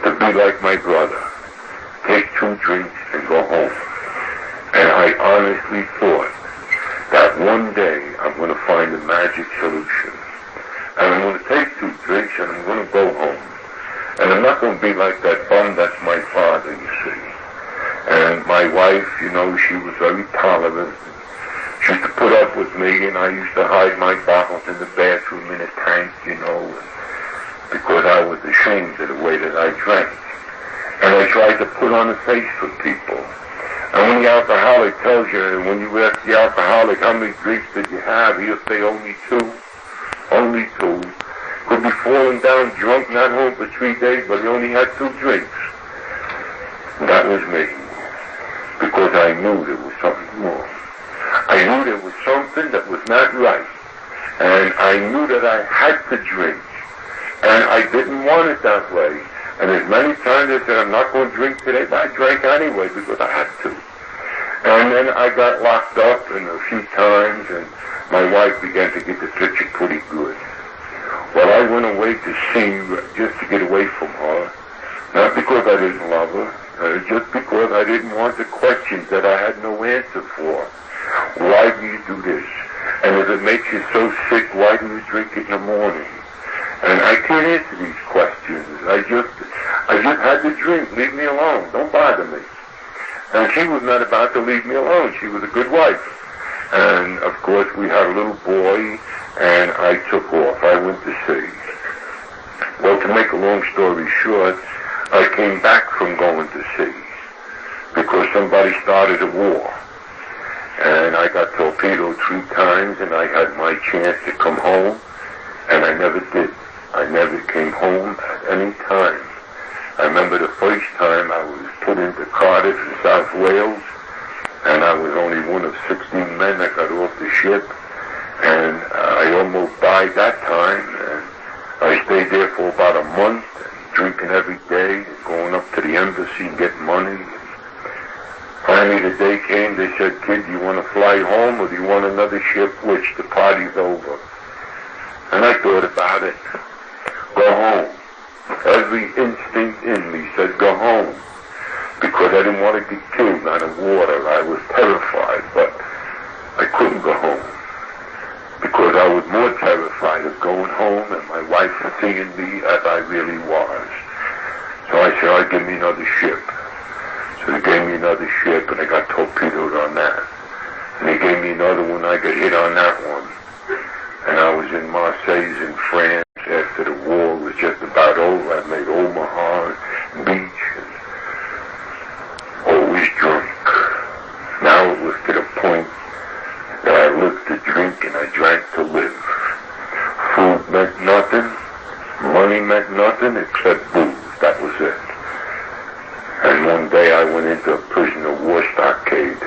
to be like my brother. Take 2 drinks and go home. And I honestly thought that one day I'm going to find a magic solution. And I'm going to take 2 drinks and I'm going to go home. And I'm not going to be like that bum that's my father, you see. And my wife, she was very tolerant. She used to put up with me, and I used to hide my bottles in the bathroom in a tank, because I was ashamed of the way that I drank. And I tried to put on a face for people. And when the alcoholic tells you, when you ask the alcoholic how many drinks did you have, he'll say only 2. Only 2. Could be falling down drunk, not home for 3 days, but he only had 2 drinks. And that was me. Because I knew there was something wrong. I knew there was something that was not right. And I knew that I had to drink. And I didn't want it that way. And as many times I said, I'm not going to drink today, but I drank anyway because I had to. And then I got locked up a few times, and my wife began to get the picture pretty good. Well, I went away to sing just to get away from her, not because I didn't love her, just because I didn't want the questions that I had no answer for. Why do you do this? And if it makes you so sick, why do you drink it in the morning? And I can't answer these questions. I just had to drink. Leave me alone. Don't bother me. And she was not about to leave me alone. She was a good wife. And, of course, we had a little boy, and I took off. I went to sea. Well, to make a long story short, I came back from going to sea because somebody started a war. And I got torpedoed 3 times, and I had my chance to come home, and I never did. I never came home at any time. I remember the first time I was put into Cardiff in South Wales, and I was only one of 16 men that got off the ship, and I almost died that time, and I stayed there for about a month, drinking every day, going up to the embassy and getting money. Finally the day came, they said, kid, do you want to fly home or do you want another ship? Which the party's over. And I thought about it. Go home. Every instinct in me said go home. Because I didn't want to get killed out of water. I was terrified, but I couldn't go home. Because I was more terrified of going home and my wife seeing me as I really was. So I said, all right, give me another ship. So they gave me another ship, and I got torpedoed on that. And they gave me another one, I got hit on that one. And I was in Marseille in France after the war was just about over. I made Omaha Beach, and always drunk. Now it was to the point that I lived to drink and I drank to live. Food meant nothing, money meant nothing except booze. That was it. And one day I went into a prisoner of war stockade.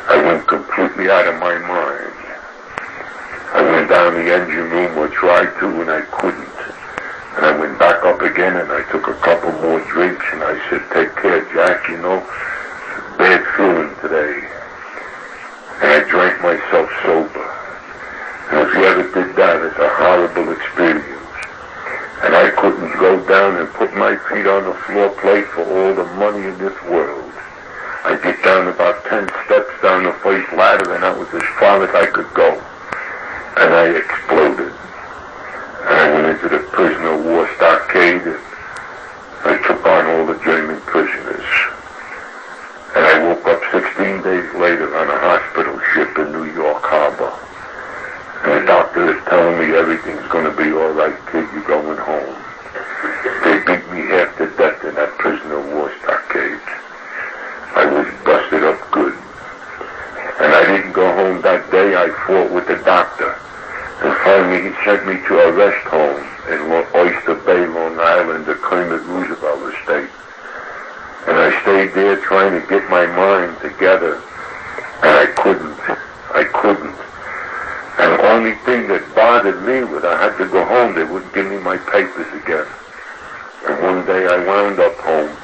I went completely out of my mind. I went down the engine room or tried to, and I couldn't. And I went back up again, and I took a couple more drinks, and I said, take care, Jack, you know, bad feeling today. And I drank myself sober. And if you ever did that, it's a horrible experience. And I couldn't go down and put my feet on the floor plate for all the money in this world. I get down about 10 steps down the first ladder, and that was as far as I could go. And I exploded. And I went into the prisoner of war stockade, and I took on all the German prisoners. And I woke up 16 days later on a hospital ship in New York Harbor. And the doctor is telling me everything's going to be all right, kid, you're going home. They beat me half to death in that prisoner of war stockade. I was busted up good. And I didn't go home that day. I fought with the doctor. And finally he sent me to a rest home in Oyster Bay, Long Island, the Kermit Roosevelt estate. And I stayed there trying to get my mind together. And I couldn't. And the only thing that bothered me was I had to go home. They wouldn't give me my papers again. And one day I wound up home.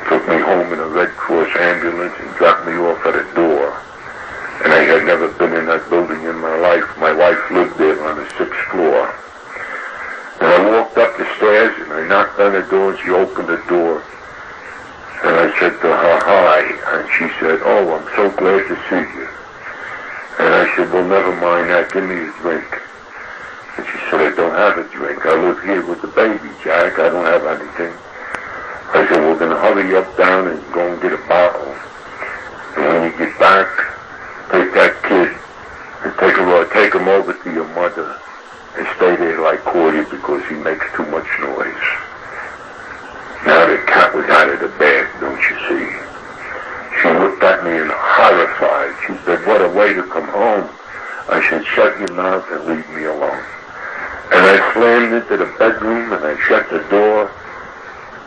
Took me home in a Red Cross ambulance and dropped me off at a door. And I had never been in that building in my life. My wife lived there on the 6th floor. And I walked up the stairs and I knocked on the door and she opened the door. And I said to her, hi. And she said, oh, I'm so glad to see you. And I said, well, never mind that. Give me a drink. And she said, I don't have a drink. I live here with the baby, Jack. I don't have anything. I said, well, then hurry up down and go and get a bottle. And when you get back, take that kid and take him over to your mother and stay there till I call you because he makes too much noise. Now the cat was out of the bag, don't you see? She looked at me and horrified. She said, what a way to come home. I said, shut your mouth and leave me alone. And I slammed into the bedroom and I shut the door.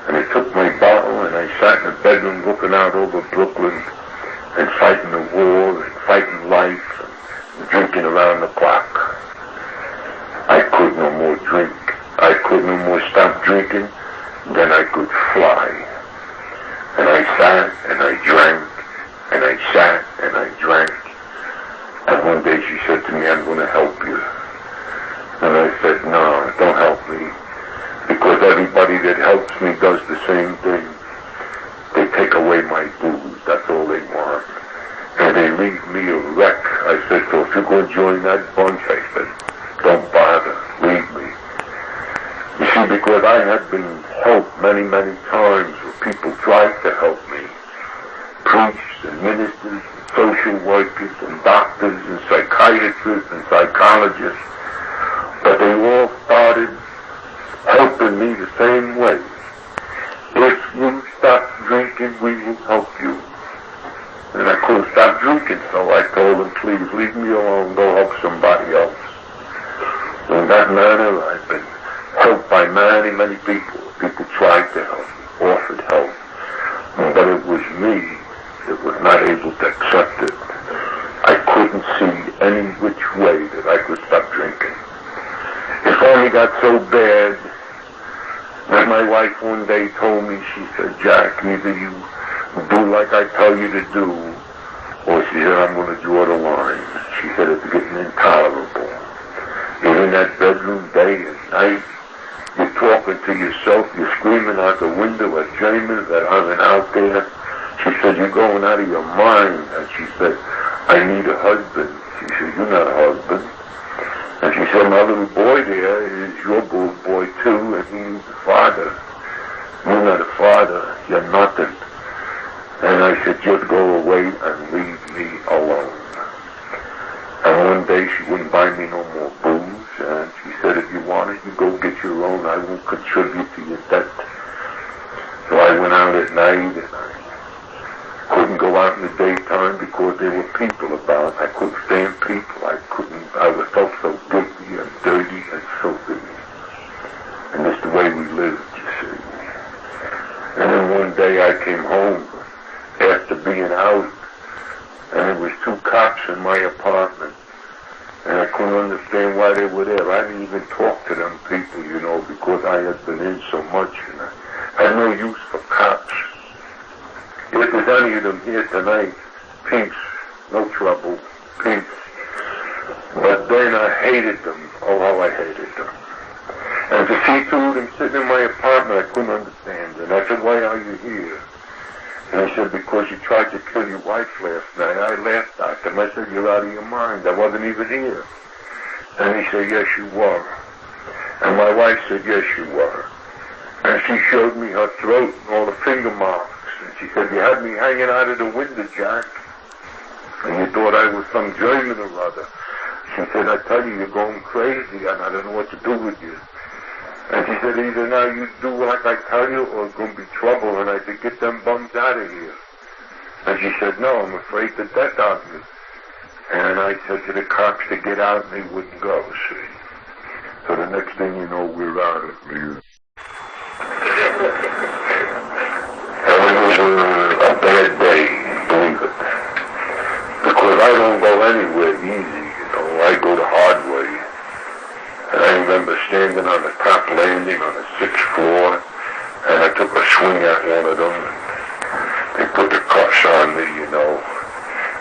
And I took my bottle and I sat in the bedroom looking out over Brooklyn and fighting the war and fighting life and drinking around the clock. I could no more drink. I could no more stop drinking than I could fly. And I sat and I drank and I sat and I drank. And one day she said to me, I'm going to help you. And I said, no, don't help me. Because everybody that helps me does the same thing. They take away my booze. That's all they want. And they leave me a wreck. I said, so if you're going to join that bunch, I said, don't bother. Leave me. You see, because I had been helped many, many times where people tried to help me. Priests and ministers and social workers and doctors and psychiatrists and psychologists. But they all started helping me the same way. If you stop drinking, we will help you. And I couldn't stop drinking, so I told them, please leave me alone, go help somebody else. In that manner, I've been helped by many, many people. People tried to help me, offered help. But it was me that was not able to accept it. I couldn't see any which way that I could stop drinking. It only got so bad that my wife one day told me, she said, Jack, either you do like I tell you to do, or she said, I'm going to draw the line. She said, it's getting intolerable. You're in that bedroom day and night. You're talking to yourself. You're screaming out the window at Germans that aren't out there. She said, you're going out of your mind. And she said, I need a husband. She said, you're not a husband. And she said, my little boy there is your little boy too, and he needs a father. You're not a father, you're nothing. And I said, just go away and leave me alone. And one day she wouldn't buy me no more booze, and she said, if you want it, you go get your own, I won't contribute to your debt. So I went out at night, and I couldn't go out in the daytime because there were people about. I couldn't stand people. I felt so guilty and dirty and filthy. And that's the way we lived, you see. And then one day I came home after being out, and there was 2 cops in my apartment, and I couldn't understand why they were there. I didn't even talk to them people, you know, because I had been in so much, and I had no use for cops. If there's any of them here tonight, peace, no trouble, peace. But then I hated them. Oh, how I hated them. And to see 2 of them sitting in my apartment, I couldn't understand. And I said, why are you here? And he said, because you tried to kill your wife last night. I laughed at him. I said, you're out of your mind. I wasn't even here. And he said, yes, you were. And my wife said, yes, you were. And she showed me her throat and all the finger marks. And she said, you had me hanging out of the window, Jack. And you thought I was some German or other. She said, I tell you, you're going crazy, and I don't know what to do with you. And she said, either now you do like I tell you, or it's going to be trouble. And I said, get them bums out of here. And she said, no, I'm afraid to death of you. And I said to the cops to get out, and they wouldn't go, see. So the next thing you know, we're out of here. And it was a bad day, believe it. Because I don't go anywhere easy, you know. I go the hard way. And I remember standing on the top landing on the 6th floor, and I took a swing at one of them, and they put the cuffs on me, you know,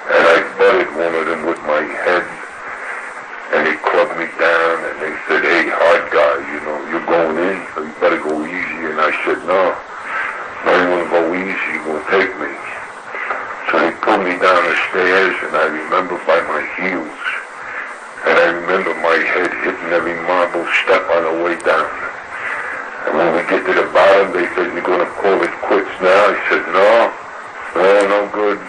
and I butted one of them with my head, and they clubbed me down, and they said, hey, hard guy, you know, you're going in, so you better go easy. And I said, no, I don't want to go easy, you won't take me. So they pulled me down the stairs, and I remember by my heels, and I remember my head hitting every marble step on the way down. And when we get to the bottom, they said, you're going to call it quits now? I said, no, no good.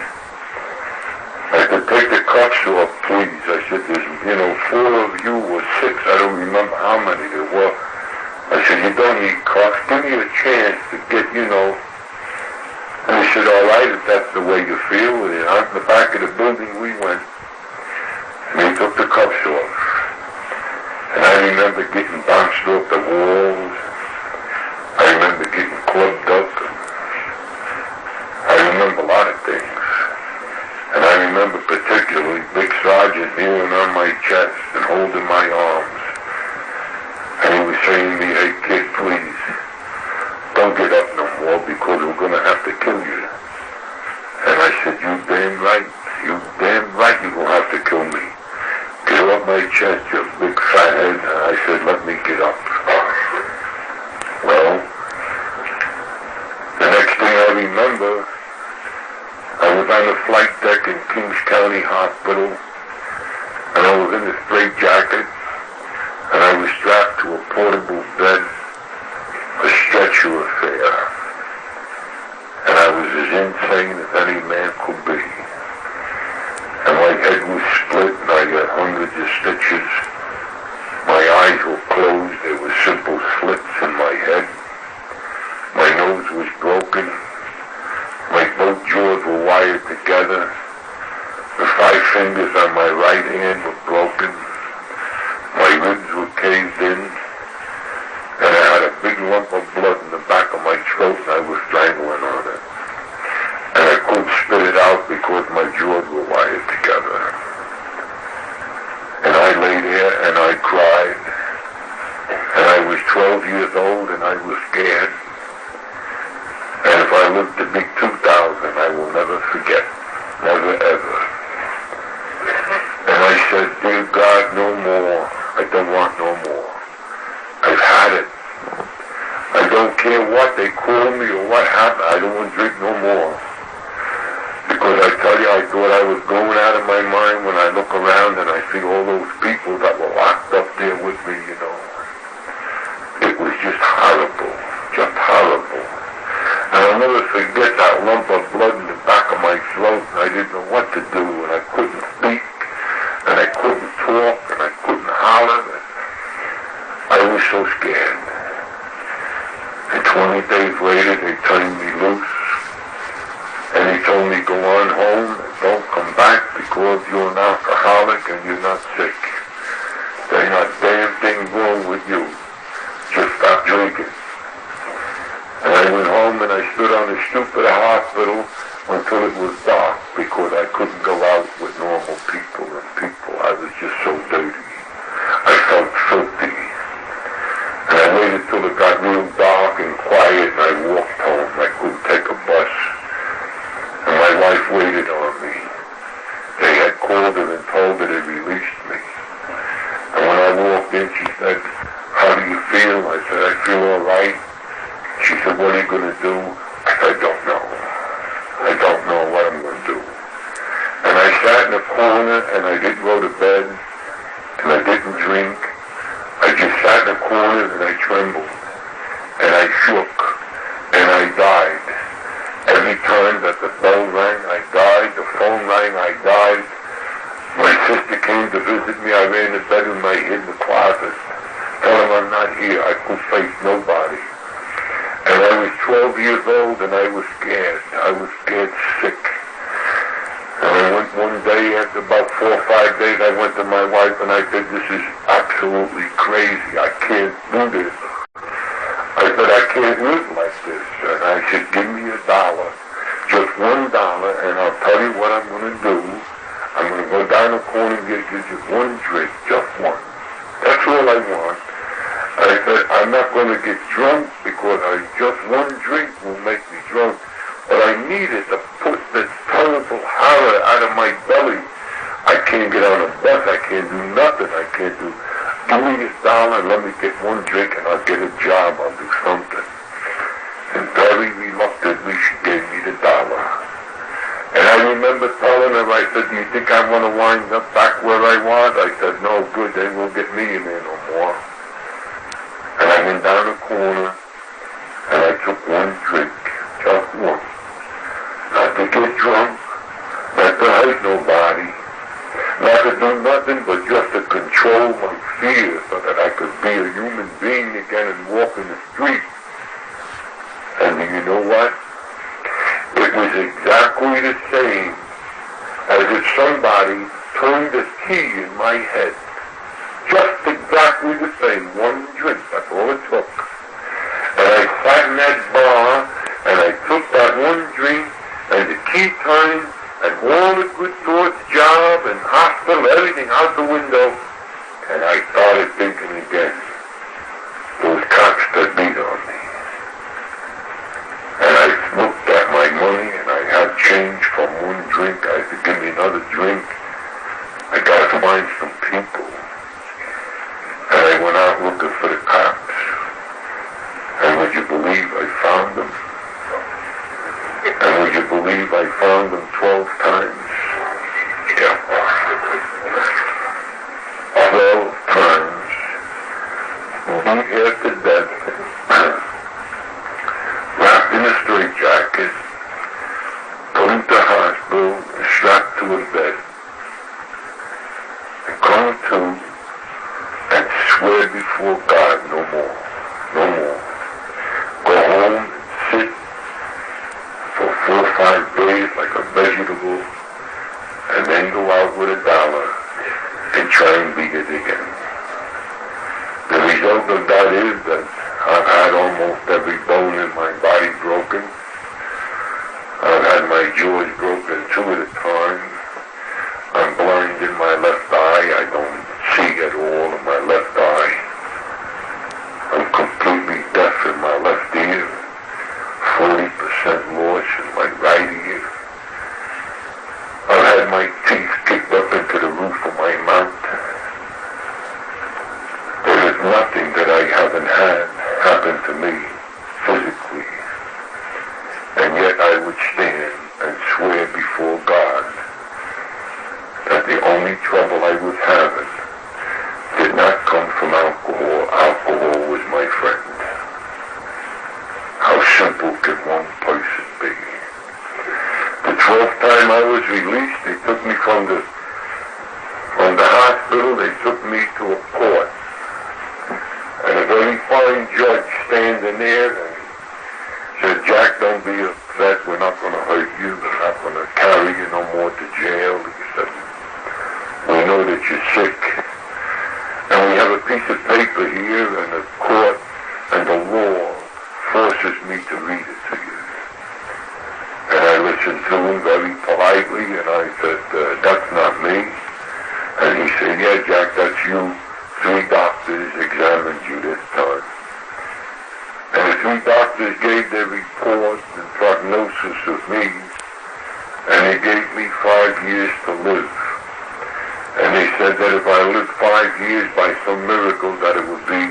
I said, take the cuffs off, please. I said, there's, 4 of you or 6, I don't remember how many there were. I said, you don't need cuffs. Give me a chance to get, And he said, all right, if that's the way you feel. And out in the back of the building we went. And they took the cuffs off. And I remember getting bounced off the walls. I remember getting clubbed up. I remember a lot of things. And I remember particularly Big Sergeant kneeling on my chest and holding my arms. And he was saying to me, hey kid, please, don't get up no more because we're going to have to kill you. And I said, you damn right you're going to have to kill me. Get off my chest, you big fat head. And I said, let me get up. Well, the next thing I remember, I was on the flight deck in Kings County Hospital, and I was in a straitjacket, and I was strapped to a portable bed, a stretcher affair, and I was as insane as any man could be. And my head was split, and I got hundreds of stitches. My eyes were closed, there were simple slits in my head. My nose was broken. Both jaws were wired together. The 5 fingers on my right hand were broken. My ribs were caved in. And I had a big lump of blood in the back of my throat, and I was strangling on it. And I couldn't spit it out because my jaws were wired together. And I lay there and I cried. And I was 12 years old and I was scared. And if I live to be 2,000, I will never forget. Never, ever. And I said, dear God, no more. I don't want no more. I've had it. I don't care what they call me or what happened. I don't want to drink no more. Because I tell you, I thought I was going out of my mind when I look around and I see all those people that were locked up there with me, It was just horrible. Just horrible. And I'll never forget that lump of blood in the back of my throat, and I didn't know what to do, and I couldn't speak, and I couldn't talk, and I couldn't holler. I was so scared. And 20 days later, they turned me loose, and he told me, go on home and don't come back because you're an alcoholic and you're not sick. There's not a damn thing wrong with you. Just stop drinking. And I went home and I stood on the stoop of the hospital until it was dark because I couldn't go out with normal people and people. I was just so dirty. I felt filthy. And I waited till it got real dark and quiet and I walked home. I couldn't take a bus. And my wife waited on me. They had called her and told her they released me. And when I walked in, she said, how do you feel? I said, I feel all right. She said, what are you going to do? I said, I don't know. I don't know what I'm going to do. And I sat in a corner and I didn't go to bed and I didn't drink. I just sat in a corner and I trembled and I shook and I died. Every time that the bell rang, I died. The phone rang, I died. My sister came to visit me. I ran to bed and I hid in the closet. Tell him I'm not here. I could face nobody. And I was 12 years old and I was scared. I was scared sick. And I went one day, after about 4 or 5 days, I went to my wife and I said, this is absolutely crazy. I can't do this. I said, I can't live like this. And I said, give me $1, just $1, and I'll tell you what I'm going to do. I'm going to go down the corner and get you just one drink, just one. That's all I want. I said, I'm not going to get drunk because just one drink will make me drunk. But I needed to put this terrible horror out of my belly. I can't get on a bus. I can't do nothing. I can't do. Give me $1 and let me get one drink and I'll get a job. I'll do something. And very reluctantly, she gave me $1. And I remember telling her, I said, do you think I want to wind up back where I was? I said, no, good. They won't get me in there no more. And I went down the corner and I took one drink, just one. Not to get drunk, not to hurt nobody, not to do nothing but just to control my fear so that I could be a human being again and walk in the street. And you know what? It was exactly the same as if somebody turned a key in my head. Just exactly the same. One drink, that's all it took. And I sat in that bar and I took that one drink and the key turned and all the good thoughts, job and hospital, everything out the window. And I started thinking again, those cops that beat on me. And I looked at my money and I had change from one drink. I said, give me another drink. I got to find some people. And I went out looking for the cops. And would you believe I found them? And would you believe I found them 12 times? Yeah. 12 times. Beat after death. Wrapped in a straitjacket. Put him to hospital. Strapped to a bed. And come to and swear before God no more. No more. Go home and sit for 4 or 5 days like a vegetable and then go out with $1 and try and beat it again. The result of that is that I've had almost every bone in my body broken. I've had my jaws broken 2 at a time. I'm blind in my left eye. I don't see at all in my left eye. I'm completely deaf in my left ear. 40% loss in my right ear. I've had my teeth kicked up into the roof of my mouth. There is nothing that I haven't had happen to me physically. And yet I would stand and swear before God that the only trouble I was having did not come from alcohol. Alcohol was my friend. How simple can one put released, they took me from the hospital, they took me to a court. And a very fine judge standing there and said, Jack, don't be upset, we're not going to hurt you, we're not going to carry you no more to jail. He said, we know that you're sick. And we have a piece of paper here, and the court and the law forces me to read it to you. And I listened to him very politely, and I said, that's not me. And he said, yeah, Jack, that's you. 3 doctors examined you this time. And the 3 doctors gave their report and prognosis of me, and they gave me 5 years to live. And they said that if I lived 5 years by some miracle, that it would be,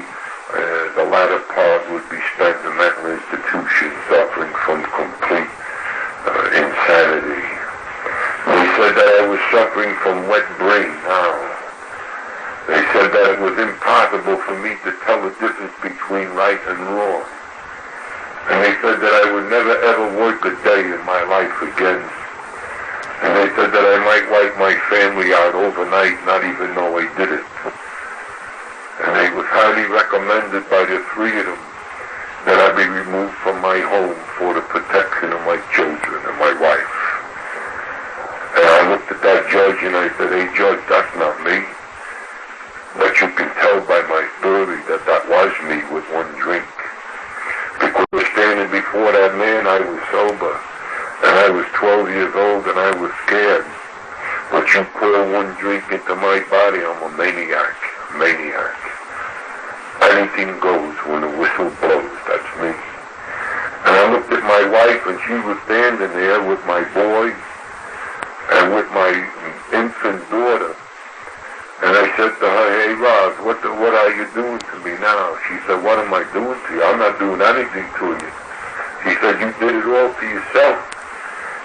the latter part would be spent in a mental institution suffering from complete insanity. They said that I was suffering from wet brain now. They said that it was impossible for me to tell the difference between right and wrong. And they said that I would never ever work a day in my life again. And they said that I might wipe my family out overnight, not even know I did it. And it was highly recommended by the 3 of them that I be removed from my home for the protection of my children and my wife. And I looked at that judge and I said, hey Judge, that's not me. But you can tell by my story that that was me with 1 drink. Because standing before that man, I was sober. And I was 12 years old and I was scared. But you pour 1 drink into my body, I'm a maniac. Maniac. Anything goes when the whistle blows, that's me. And I looked at my wife and she was standing there with my boy and with my infant daughter. And I said to her, hey Roz, what are you doing to me now? She said, what am I doing to you? I'm not doing anything to you. She said, you did it all to yourself.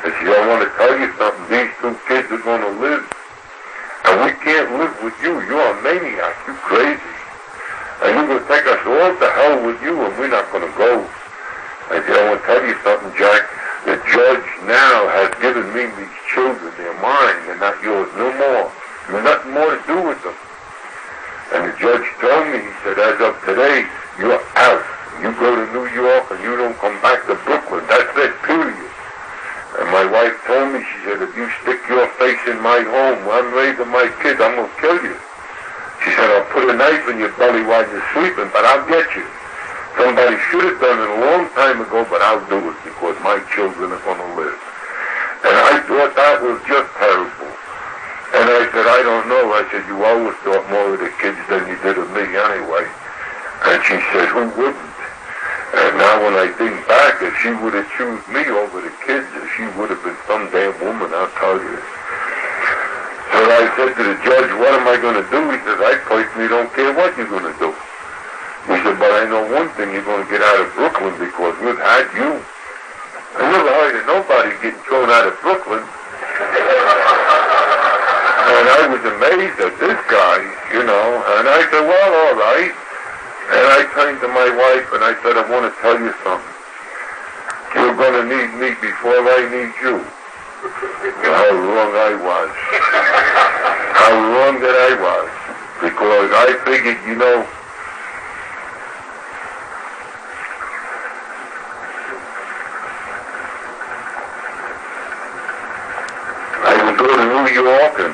And she said, I want to tell you something. These 2 kids are going to live. And we can't live with you. You're a maniac. You're crazy. And you're going to take us all to hell with you, and we're not going to go. I said, I want to tell you something, Jack. The judge now has given me these children. They're mine. They're not yours no more. There's nothing more to do with them. And the judge told me, he said, as of today, you're out. You go to New York and you don't come back to Brooklyn. That's it, period. And my wife told me, she said, if you stick your face in my home where I'm raising my kids, I'm going to kill you. She said, I'll put a knife in your belly while you're sleeping, but I'll get you. Somebody should have done it a long time ago, but I'll do it because my children are going to live. And I thought that was just terrible. And I said, I don't know. I said, you always thought more of the kids than you did of me anyway. And she said, who wouldn't? And now when I think back, if she would have chosen me over the kids, if she would have been some damn woman, I'll tell you. So I said to the judge, what am I going to do? He says, I personally don't care what you're going to do. He said, but I know one thing, you're going to get out of Brooklyn because we've had you. I never heard of nobody getting thrown out of Brooklyn. And I was amazed at this guy, you know, and I said, well, all right. And I turned to my wife and I said, I want to tell you something. You're going to need me before I need you. How wrong I was. How wrong that I was. Because I figured, you know, I would go to New York and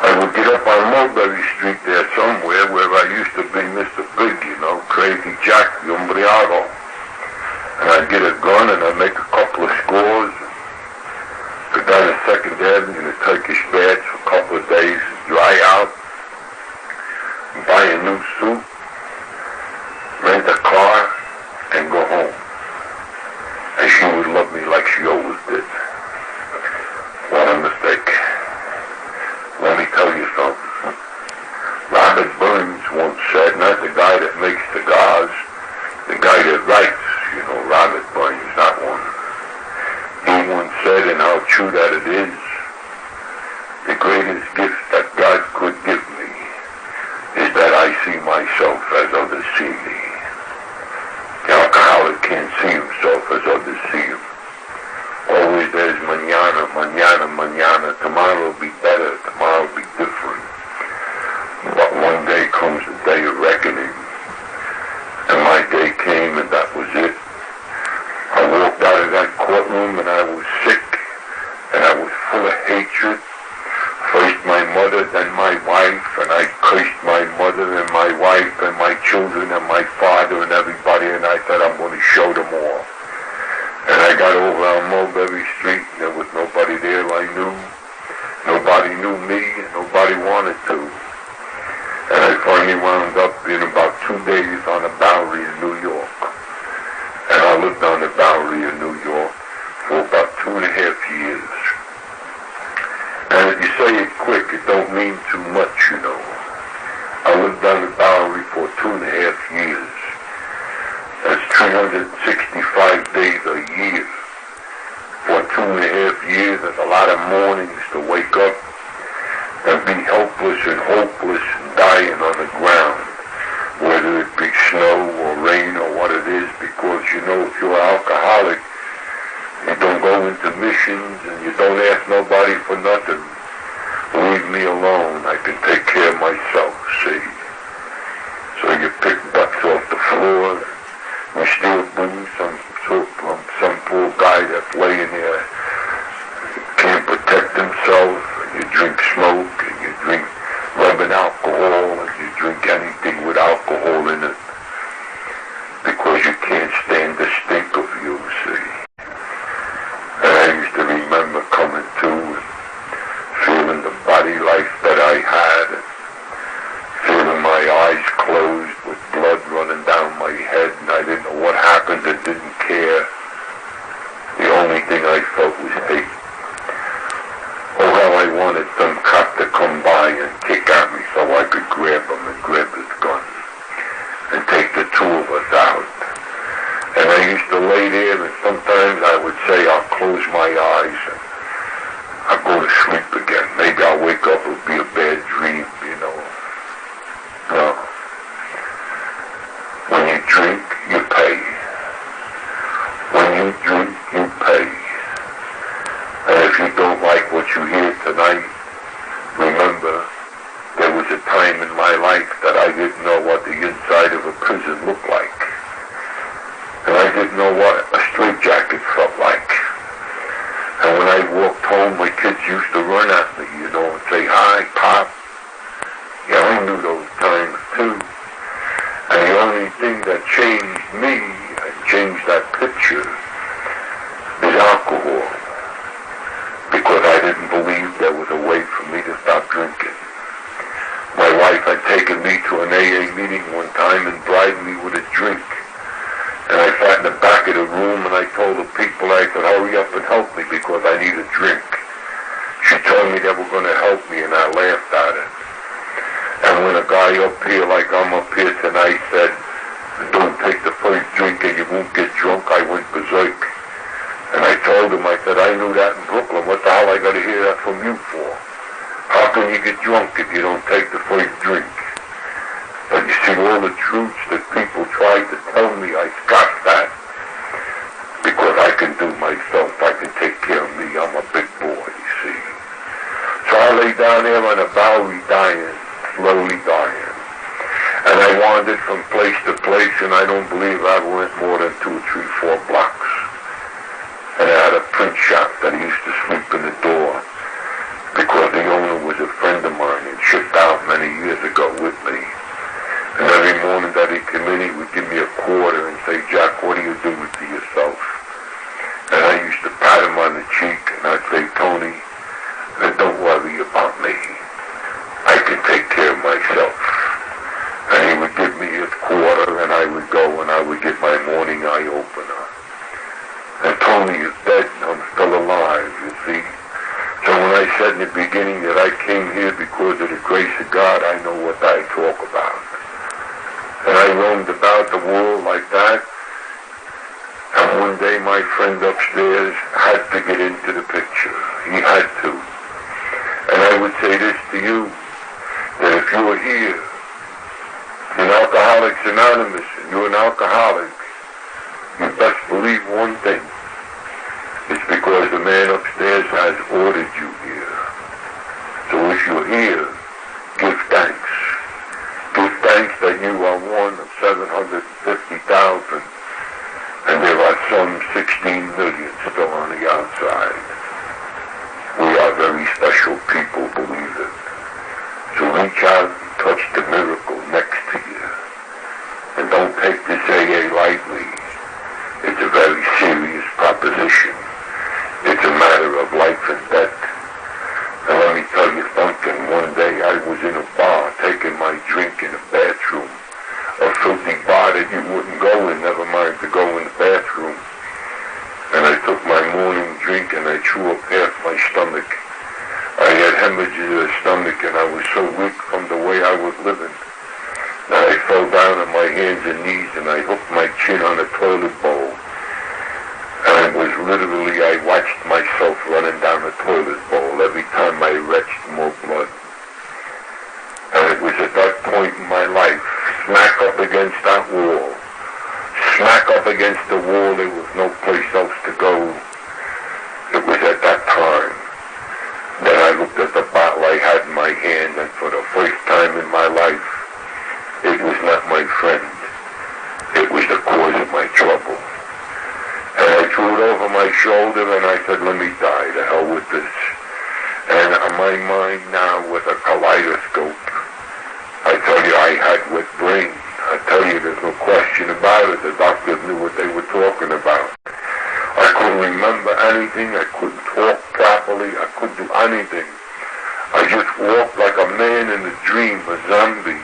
I would get up on Mulberry Street there somewhere where I used to be Mr. Big, you know, Crazy Jack, the Umbriago. And I'd get a gun and I'd make a couple of scores. Go down to 2nd Avenue in a Turkish bath for a couple of days, dry out, buy a new suit, rent a car, and go home. And she would love me like she always did. What a mistake. Let me tell you something. Robert Burns once said, not the guy that makes cigars, the guy that writes, you know, Robert Burns, that one. He once said, and how true that it is, the greatest gift that God could give me is that I see myself as others see me. The alcoholic can't see himself as others see him. always there's mañana, mañana, mañana. Tomorrow will be better. Tomorrow will be different. But one day comes the day of reckoning. And my day came and that was it. I walked out of that courtroom and I was sick. And I was full of hatred. First my mother, then my wife, and I cursed my mother and my wife and my children and my father and everybody, and I said I'm going to show them all. And I got over on Mulberry Street, and there was nobody there I knew. Nobody knew me, and nobody wanted to. And I finally wound up in about 2 days on the Bowery in New York. And I lived on the Bowery in New York for about 2.5 years. And if you say it quick, it don't mean too much, you know. I lived on the Bowery for 2.5 years. That's 365 days a year. For 2.5 years, that's a lot of mornings to wake up and be helpless and hopeless and dying on the ground, whether it be snow or rain or what it is, because you know if you're an alcoholic, you don't go into missions and you don't ask nobody for nothing. Leave me alone. I can take care of myself, see. So you pick butts off the floor, you steal booze from some poor guy that's laying there, can't protect himself, and you drink smoke, and you drink rubbing alcohol, and you drink anything with alcohol in it, because you can't stand the stink of you, see. And I used to remember coming to and feeling the body life that I had, and feeling my eyes closed with blood running down my head, and I didn't know what happened and didn't care. The only thing I felt was hate. Oh, how I wanted some cop to come by and kick at me so I could grab him and grab his gun and take the two of us out. And I used to lay there, and sometimes I would say, I'll close my eyes and I'll go to sleep again. Maybe I'll wake up, it'll be a bad dream, you know. No. When you drink, you pay. When you drink, you pay. And if you don't like what you hear tonight, remember, there was a time in my life that I didn't know what the inside of a prison looked like. And I didn't know what a straitjacket felt like. And when I walked home, my kids used to run at me, you know, and say, hi, Pop. Yeah, I knew those times, too. And the only thing that changed me and changed that picture is alcohol. Because I didn't believe there was a way for me to stop drinking. My wife had taken me to an AA meeting one time and bribed me with a drink. And I sat in the back of the room and I told the people, I said, hurry up and help me because I need a drink. She told me they were going to help me and I laughed at it. And when a guy up here, like I'm up here tonight, said, don't take the first drink and you won't get drunk, I went berserk. And I told him, I said, I knew that in Brooklyn. What the hell I got to hear that from you for? How can you get drunk if you don't take the first drink? But you see, all the truths that people tried to tell me, I got that. Because I can do myself. I can take care of me. I'm a big boy, you see. So I lay down there on a Bowery dying, slowly dying. And I wandered from place to place, and I don't believe I went more than 2, 3, 4 blocks. And I had a print shop that I used to sleep in the door because the owner was a friend of mine and shipped out many years ago with me. And every morning that he'd come in, he would give me a quarter and say, Jack, what are you doing to yourself? And I used to pat him on the cheek and I'd say, Tony, don't worry about me. I can take care of myself. And he would give me his quarter and I would go and I would get my morning eye opener. And Tony is dead and I'm still alive, you see. So when I said in the beginning that I came here because of the grace of God, I know what I talk about. And I roamed about the world like that. And one day my friend upstairs had to get into the picture. He had to. And I would say this to you, that if you were here in Alcoholics Anonymous and you're an alcoholic, you best believe one thing, It's because the man upstairs has ordered you here. So if you're here, give thanks. Give thanks that you are one of 750,000, and there are some 16 million still on the outside. We are very special people, believe it. So reach out and touch the miracle next to you. And don't take this AA lightly. It's a very serious proposition. It's a matter of life and death. And let me tell you something. One day I was in a bar taking my drink in a bathroom. A filthy bar that you wouldn't go in, never mind to go in the bathroom. And I took my morning drink and I threw up half my stomach. I had hemorrhages in the stomach and I was so weak from the way I was living that I fell down on my hands and knees and I hooked my chin on a toilet bowl. And it was literally, I watched myself running down the toilet bowl every time I retched more blood. And it was at that point in my life, smack up against that wall. Smack up against the wall, there was no place else to go. It was at that time that I looked at the bottle I had in my hand, and for the first time in my life, it was not my friend. It was the cause of my trouble. And I threw it over my shoulder and I said, let me die, to hell with this. And on my mind now with a kaleidoscope, I tell you, I had wet brain. I tell you, there's no question about it. The doctors knew what they were talking about. I couldn't remember anything. I couldn't talk properly. I couldn't do anything. I just walked like a man in a dream, a zombie.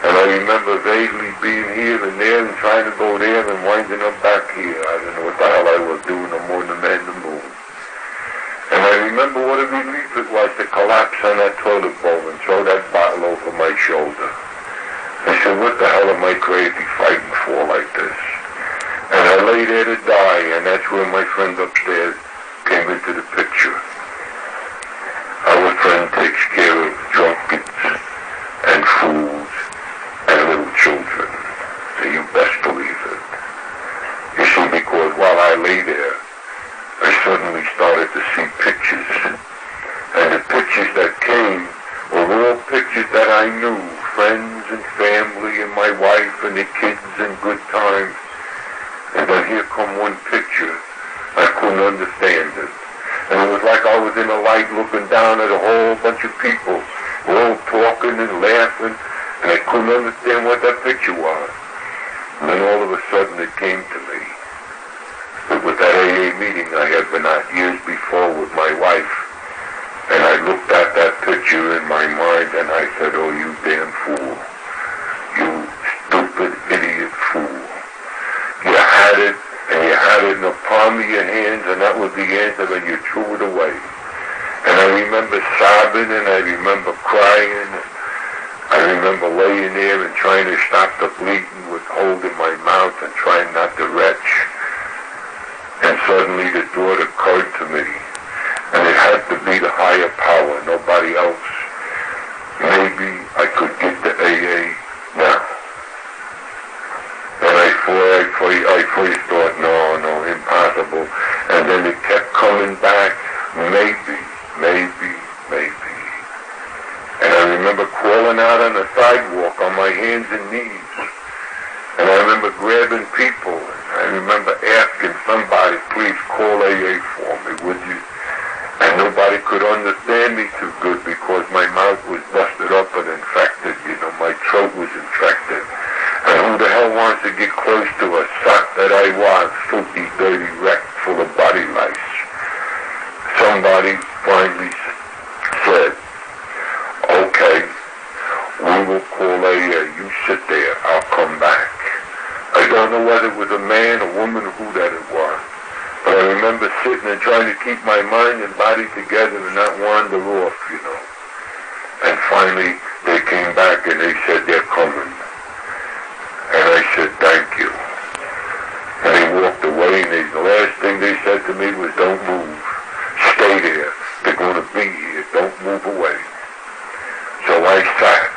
And I remember vaguely being here and there and trying to go there and winding up back here. I don't know what the hell I was doing no more than the man in the moon. And I remember what a relief it was to collapse on that toilet bowl and throw that bottle over my shoulder. I said, what the hell am I crazy fighting for like this? And I lay there to die, and that's where my friend upstairs came into the picture. Our friend takes care of drunkards and fools and little children. So you best believe it. You see, because while I lay there, I suddenly started to see pictures. And the pictures that came were all pictures that I knew. Friends and family and my wife and the kids and good times. And then here come one picture. I couldn't understand it. And it was like I was in a light looking down at a whole bunch of people. We're all talking and laughing. And I couldn't understand what that picture was. And then all of a sudden it came to me. It was that AA meeting I had been at years before with my wife. And I looked at that picture in my mind and I said, oh, you damn fool. You stupid idiot fool. You had it, and you had it in the palm of your hands, and that was the answer, and you threw it away. And I remember sobbing, and I remember crying. I remember laying there and trying to stop the bleeding with holding my mouth and trying not to retch. And suddenly the thought occurred to me. And it had to be the higher power, nobody else. Maybe I could get to AA now. And I first thought, no, impossible. And then it kept coming back, maybe. And I remember crawling out on the sidewalk on my hands and knees. And I remember grabbing people. I remember asking somebody, please call AA for me, would you? And nobody could understand me too good because my mouth was busted up and infected. My throat was infected. And who the hell wants to get close to a sock that I was, filthy, dirty wreck full of body lice? Somebody finally said, okay, we will call AA. You sit there. I'll come back. I don't know whether it was a man, a woman, who that it was. But I remember sitting and trying to keep my mind and body together and not wander off, And finally, they came back and they said, they're coming. And I said, thank you. And they walked away, and the last thing they said to me was, don't move. Stay there. They're going to be here. Don't move away. So I sat.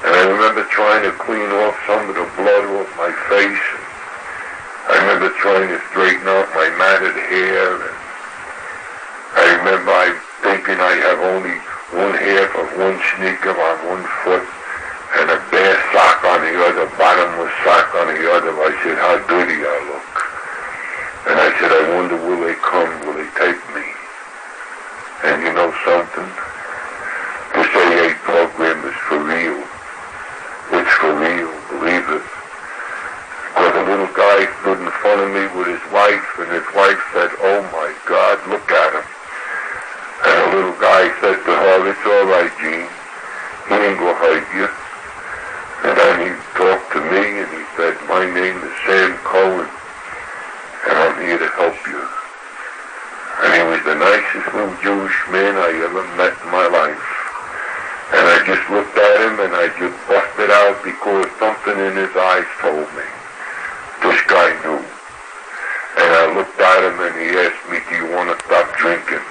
And I remember trying to clean off some of the blood off my face. I remember remember trying to straighten out my matted hair, and I remember thinking I have only one half of one sneaker on one foot and a bare sock on the other, bottomless sock on the other. I said, how dirty I look. And I said, I wonder, will they come? Will they take me? And you know something? This AA program is for real. It's for real, believe it. Because a little guy stood in front of me with his wife, and his wife said, oh my God, look at him. And a little guy said to her, it's all right, Gene. He ain't gonna hurt you. And then he talked to me, and he said, my name is Sam Cohen, and I'm here to help you. And he was the nicest little Jewish man I ever met in my life. And I just looked at him, and I just busted out because something in his eyes told me. This guy knew. And I looked at him, and he asked me, do you want to stop drinking?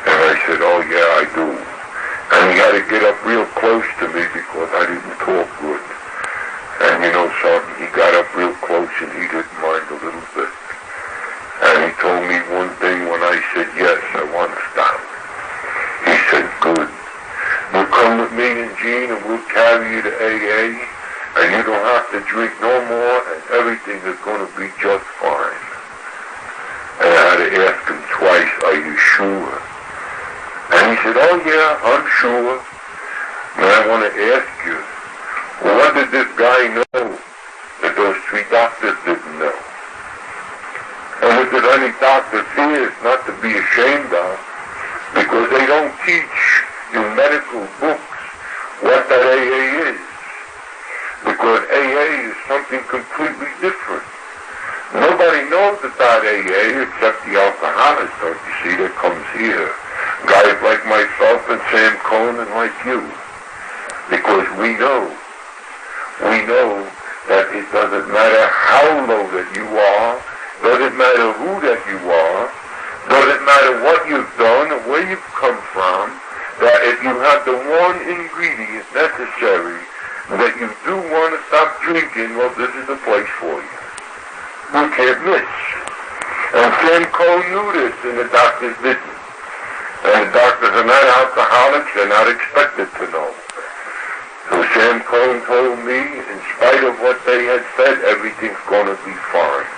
And I said, oh yeah, I do. And he had to get up real close to me because I didn't talk good. And you know something, he got up real close and he didn't mind a little bit. And he told me one thing when I said, yes, I want to stop. He said, good. You'll come with me and Gene and we'll carry you to AA and you don't have to drink no more and everything is going to be just fine. And I had to ask him twice, are you sure? And he said, oh yeah, I'm sure. And I want to ask you, well, what did this guy know that those three doctors didn't know? And if there's any doctors here, it's not to be ashamed of, because they don't teach in medical books what that AA is. Because AA is something completely different. Nobody knows about AA except the alcoholics, don't you see, that comes here. Guys like myself and Sam Cohen and like you. Because we know that it doesn't matter how low that you are, doesn't matter who that you are, doesn't matter what you've done or where you've come from, that if you have the one ingredient necessary that you do want to stop drinking, well, this is the place for you. You can't miss. And Sam Cohen knew this, and the doctors didn't. And the doctors are not alcoholics, they're not expected to know. So Sam Cohen told me, in spite of what they had said, everything's going to be fine.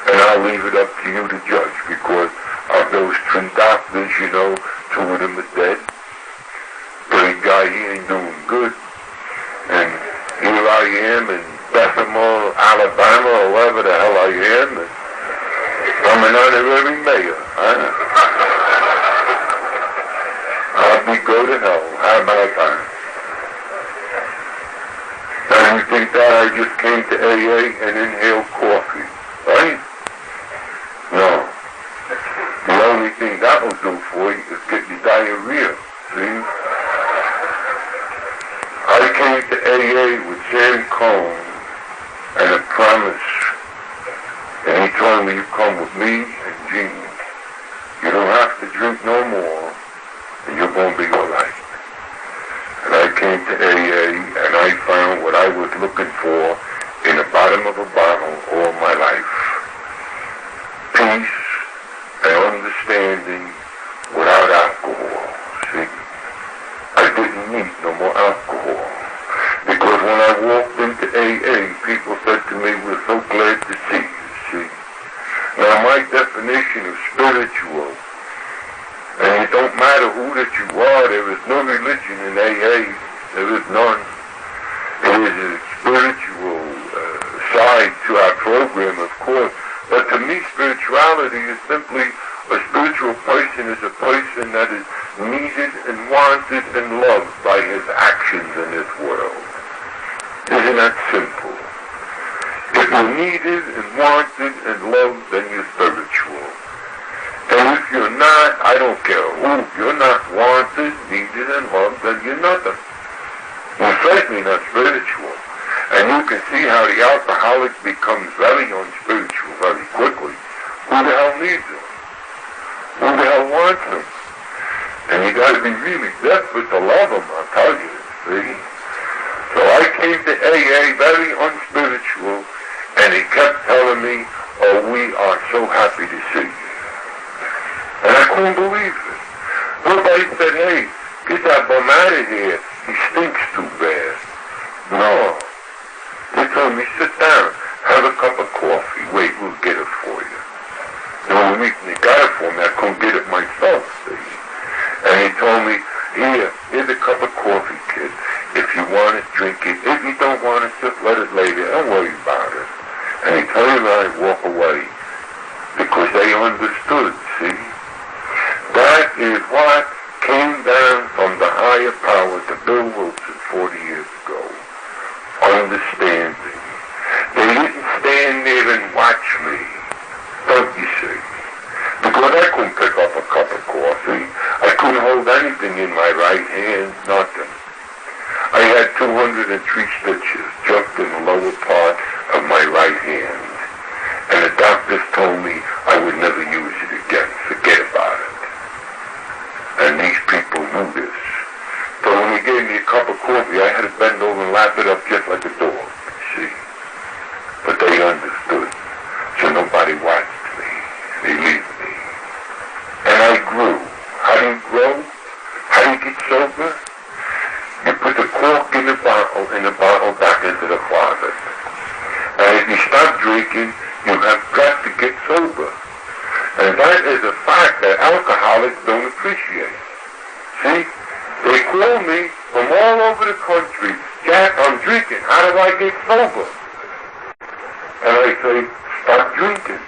And I'll leave it up to you to judge, because of those three doctors, you know, two of them are dead. Third guy, he ain't doing good. And here I am in Bessemer, Alabama, or wherever the hell I am, and I'm an honorary mayor. I'll be go to hell. How about that? And you think that I just came to AA and inhaled coffee, right? No. The only thing that will do for you is get you diarrhea, see? I came to AA with Sam Cohen and a promise. And he told me, you come with me and Gene. You don't have to drink no more, and you're going to be all right. And I came to AA, and I found what I was looking for in the bottom of a bottle all my life. Peace and understanding without alcohol, see? I didn't need no more alcohol. Because when I walked into AA, people said to me, we're so glad to see you, see? Now my definition of spiritual, and it don't matter who that you are, there is no religion in AA, there is none. It is a spiritual side to our program, of course, but to me spirituality is simply, a spiritual person is a person that is needed and wanted and loved by his actions in this world. Isn't that simple? If you're needed and wanted and loved, then you're spiritual. And if you're not, I don't care who, if you're not wanted, needed, and loved, then you're nothing. You're certainly not spiritual. And you can see how the alcoholic becomes very unspiritual very quickly. Who the hell needs him? Who the hell wants him? And you got to be really desperate to love him, I'll tell you, see? So I came to AA very unspiritual, And he kept telling me, oh, we are so happy to see you. And I couldn't believe it. Nobody said, hey, get that bum out of here. He stinks too bad. No. They told me, sit down, have a cup of coffee. Wait, we'll get it for you. The only reason they got it for me, I couldn't get it myself, see. And he told me, here's a cup of coffee, kid. If you want it, drink it. If you don't want it, just let it lay there. Don't worry about it. And he told me I'd walk away because they understood, see. That is what came down from the higher power to Bill Wilson 40 years ago. Understanding. They didn't stand there and watch me, don't you see? Because I couldn't pick up a cup of coffee. I couldn't hold anything in my right hand, nothing. I had 203 stitches just in the lower part of my right hand. And the doctors told me I would never use it again. Forget about it. And these people knew this. So when they gave me a cup of coffee, I had to bend over and lap it up just like a dog, see? But they understood. So nobody watched me. They leave me. And I grew. How do you grow? How do you get sober? You put the cork in the bottle back into the closet. And if you stop drinking, you have got to get sober. And that is a fact that alcoholics don't appreciate. See? They call me from all over the country, Jack, I'm drinking. How do I get sober? And I say, stop drinking.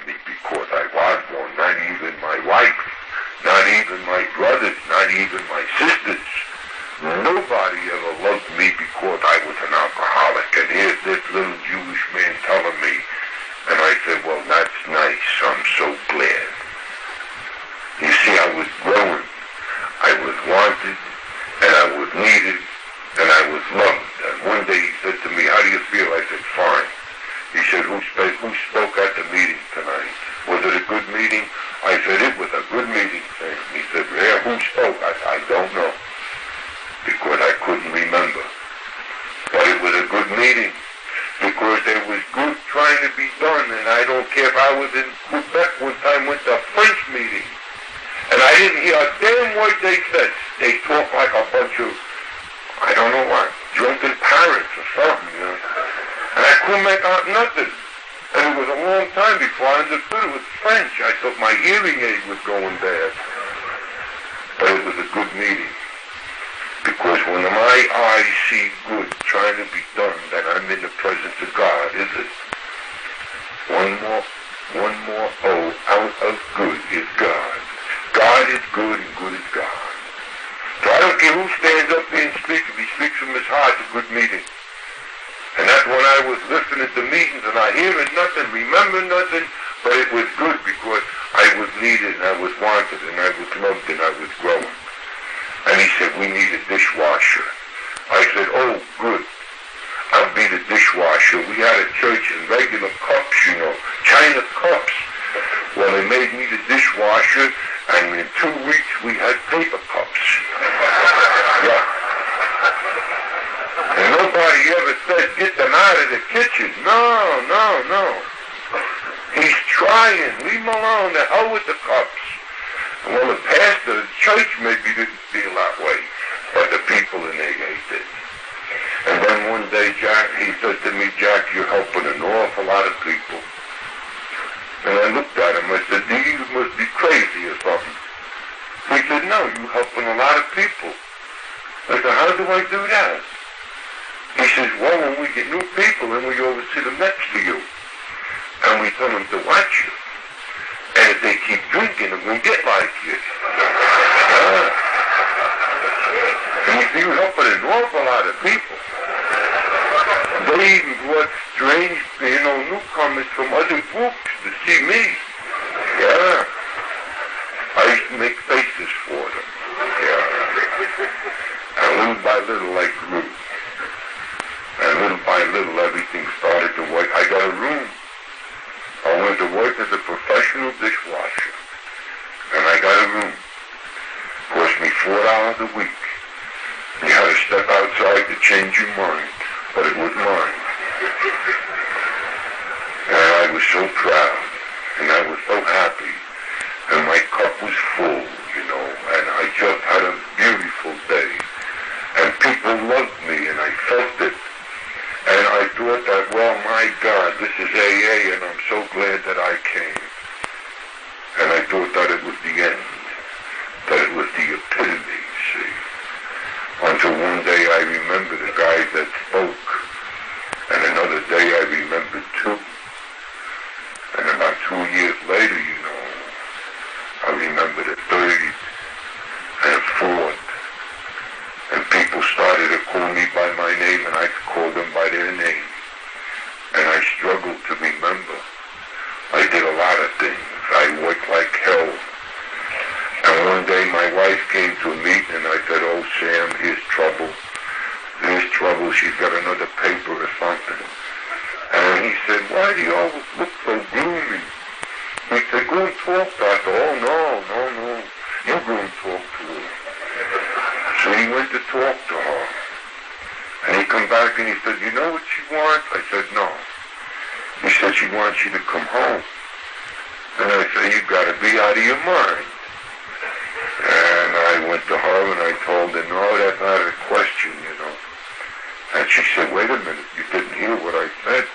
Because I was one, not even my wife, not even my brothers, not even my sisters. Nobody ever loved me because I was an alcoholic. And here's this little Jewish man telling me. And I said, well, that's nice. I'm so glad. You see, I was growing. I was wanted, and I was needed, and I was loved. And one day he said to me, how do you feel? I said, fine. He said, who spoke at the meeting tonight? Was it a good meeting? I said, it was a good meeting, Sam. He said, yeah, who spoke? I don't know, because I couldn't remember. But it was a good meeting, because there was good trying to be done, and I don't care if I was in Quebec one time with the French meeting. And I didn't hear a damn word they said. They talked like a bunch of, I don't know what, drunken parrots or something, you know. And I couldn't make out nothing. And it was a long time before I understood it was French. I thought my hearing aid was going bad. But it was a good meeting. Because when my eyes see good trying to be done, then I'm in the presence of God, is it? One more O out of good is God. God is good and good is God. So I don't care who stands up there and speaks. If he speaks from his heart, it's a good meeting. And that's when I was listening to meetings and I hearing nothing, remember nothing, but it was good because I was needed and I was wanted and I was loved and I was growing. And he said, we need a dishwasher. I said, oh, good. I'll be the dishwasher. We had a church in regular cups, you know, China cups. Well, they made me the dishwasher, and in 2 weeks we had paper cups. Yeah. And nobody ever said, get them out of the kitchen. No. He's trying. Leave him alone. The hell with the cups. Well, the pastor of the church maybe didn't feel that way, but the people in there hate it. And then one day, he said to me, Jack, you're helping an awful lot of people. And I looked at him, I said, you must be crazy or something. He said, no, you're helping a lot of people. I said, how do I do that? He says, well, when we get new people, then we oversee them next to you. And we tell them to watch you. And if they keep drinking, they're going to get like you. And you see, you're helping an awful lot of people. They even brought strange, newcomers from other groups to see me. Yeah. I used to make faces for them. Yeah. And little by little, I grew. And little by little, everything started to work. I got a room. I went to work as a professional dishwasher. And I got a room. Cost me $4 a week. You had to step outside to change your mind. But it was mine. I was so proud, and I was so happy, and my cup was full, you know, and I just had a beautiful day, and people loved me, and I felt it, and I thought that, well, my God, this is AA, and I'm so glad that I came, and I thought that it was the end, that it was the epitome, see, until one day I remembered the guy that spoke, and another day I remembered two. And about 2 years later, you know, I remember the third and the fourth. And people started to call me by my name, and I called them by their name. And I struggled to remember. I did a lot of things. I worked like hell. And one day my wife came to a meeting, and I said, oh, Sam, here's trouble. There's trouble. She's got another paper or something. And he said, why do you always look so gloomy? He said, go and talk to her. I said, oh, no. You go and talk to her. So he went to talk to her. And he come back and he said, you know what she wants? I said, no. He said, she wants you to come home. And I said, you got to be out of your mind. And I went to her and I told her, no, that's not a question, you know. And she said, wait a minute, you didn't hear what I said.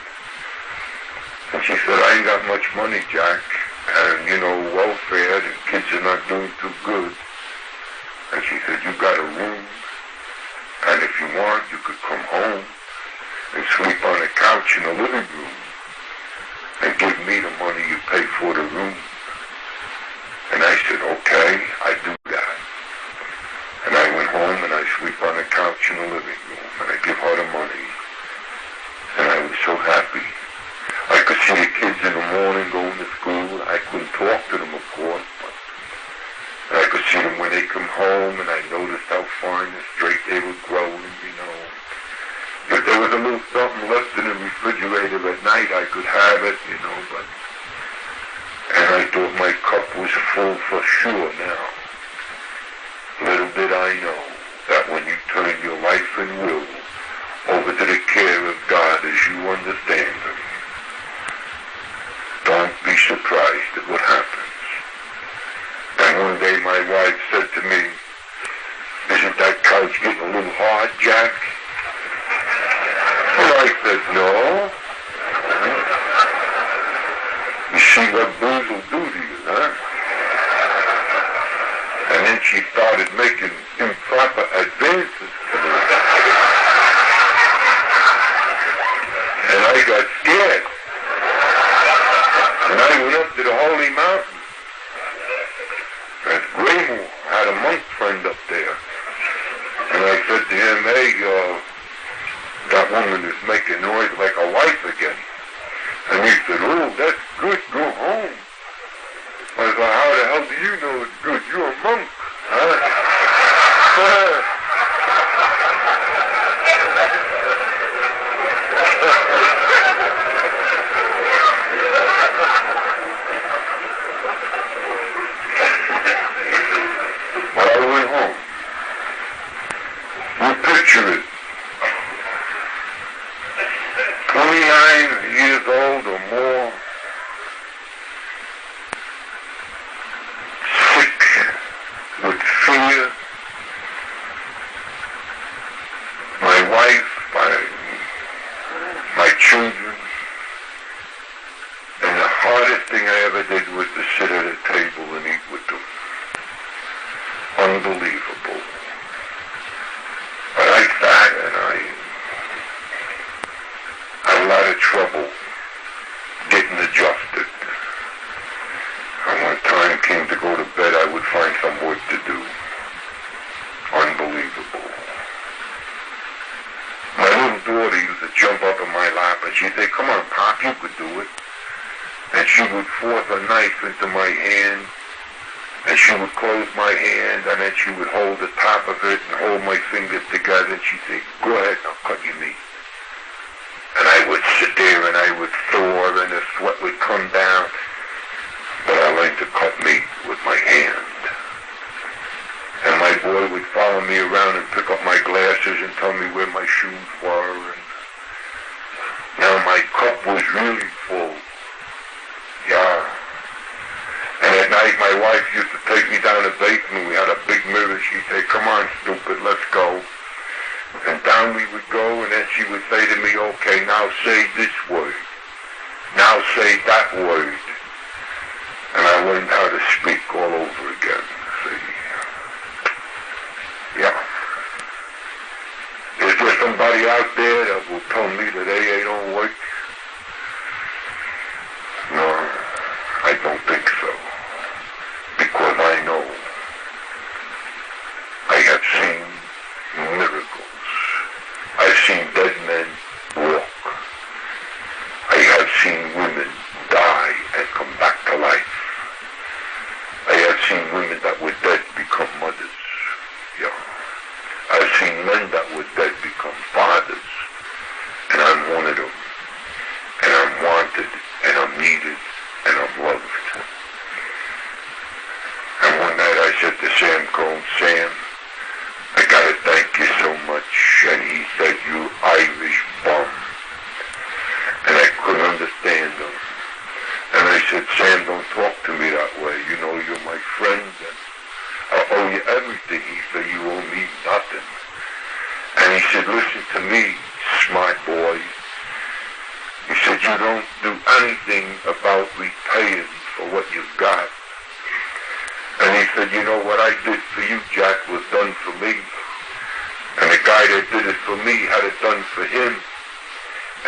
And she said, I ain't got much money, Jack, and, you know, welfare, and kids are not doing too good. And she said, you got a room, and if you want, you could come home and sleep on a couch in the living room and give me the money you pay for the room. And I said, okay, I do that. And I went home and I sleep on the couch in the living room, and I give her the money. And I was so happy. I could see the kids in the morning going to school. I couldn't talk to them, of course, but I could see them when they come home, and I noticed how fine and straight they were growing, you know. If there was a little something left in the refrigerator at night, I could have it, you know, but... And I thought my cup was full for sure now. Little did I know that when you turn your life and will over to the care of God as you understand Him, don't be surprised at what happens. And one day my wife said to me, isn't that couch getting a little hard, Jack? And I said, no. You see what booze will do to you, huh? And then she started making improper advances to me. And I got scared. And I went up to the Holy Mountain. And Graymoor had a monk friend up there. And I said to him, hey, that woman is making noise like a wife again. And he said, oh, that's good, go home. I said, how the hell do you know it's good? You're a monk, huh? But I went home. You picture it. 29 years old or more, sick with fear. My wife, my children, and the hardest thing I ever did was to sit at a table and eat with them. Unbelievable. But I sat and I had a lot of trouble getting adjusted. And when time came to go to bed, I would find some work to do. Unbelievable. My little daughter used to jump up in my lap and she'd say, come on, Pop, you could do it. And she would force a knife into my hand, and she would close my hand, and then she would hold the top of it and hold my fingers together, and she'd say, go ahead, now cut your meat. And I would sit there and I would thaw and the sweat would come down. But I learned to cut meat with my hand. And my boy would follow me around and pick up my glasses and tell me where my shoes were. And now my cup was really full. night, my wife used to take me down the basement. We had a big mirror. She'd say, come on, stupid, let's go. And down we would go, and then she would say to me, okay, now say this word. Now say that word. And I learned how to speak all over again. See? Yeah. Is there somebody out there that will tell me that AA don't work? No, I don't think so. Because I know I have seen miracles. I've seen dead men walk. I have seen women die and come back to life. I have seen women that were dead become mothers. Yeah. I've seen men that were dead become fathers. And I'm one of them. And I'm wanted, and I'm needed, and I'm loved. And one night I said to Sam Combs, Sam, I gotta thank you so much. And he said, you Irish bum. And I couldn't understand him. And I said, Sam, don't talk to me that way. You know, you're my friend, and I owe you everything. He said, you owe me nothing. And he said, listen to me, smart boy. He said, you don't do anything about repaying for what you've got. And he said, you know, what I did for you, Jack, was done for me. And the guy that did it for me had it done for him.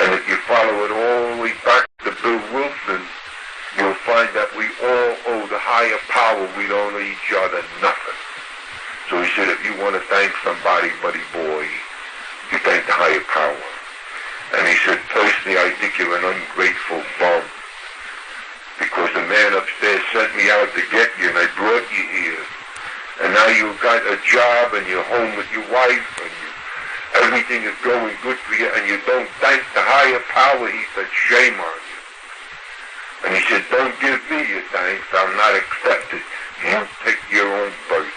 And if you follow it all the way back to Bill Wilson, you'll find that we all owe the higher power. We don't owe each other nothing. So he said, if you want to thank somebody, buddy boy, you thank the higher power. And he said, personally, I think you're an ungrateful bum. Because the man upstairs sent me out to get you, and I brought you here. And now you've got a job, and you're home with your wife, and everything is going good for you, and you don't thank the higher power. He said, shame on you. And he said, don't give me your thanks. I'm not accepted. You take your own burden.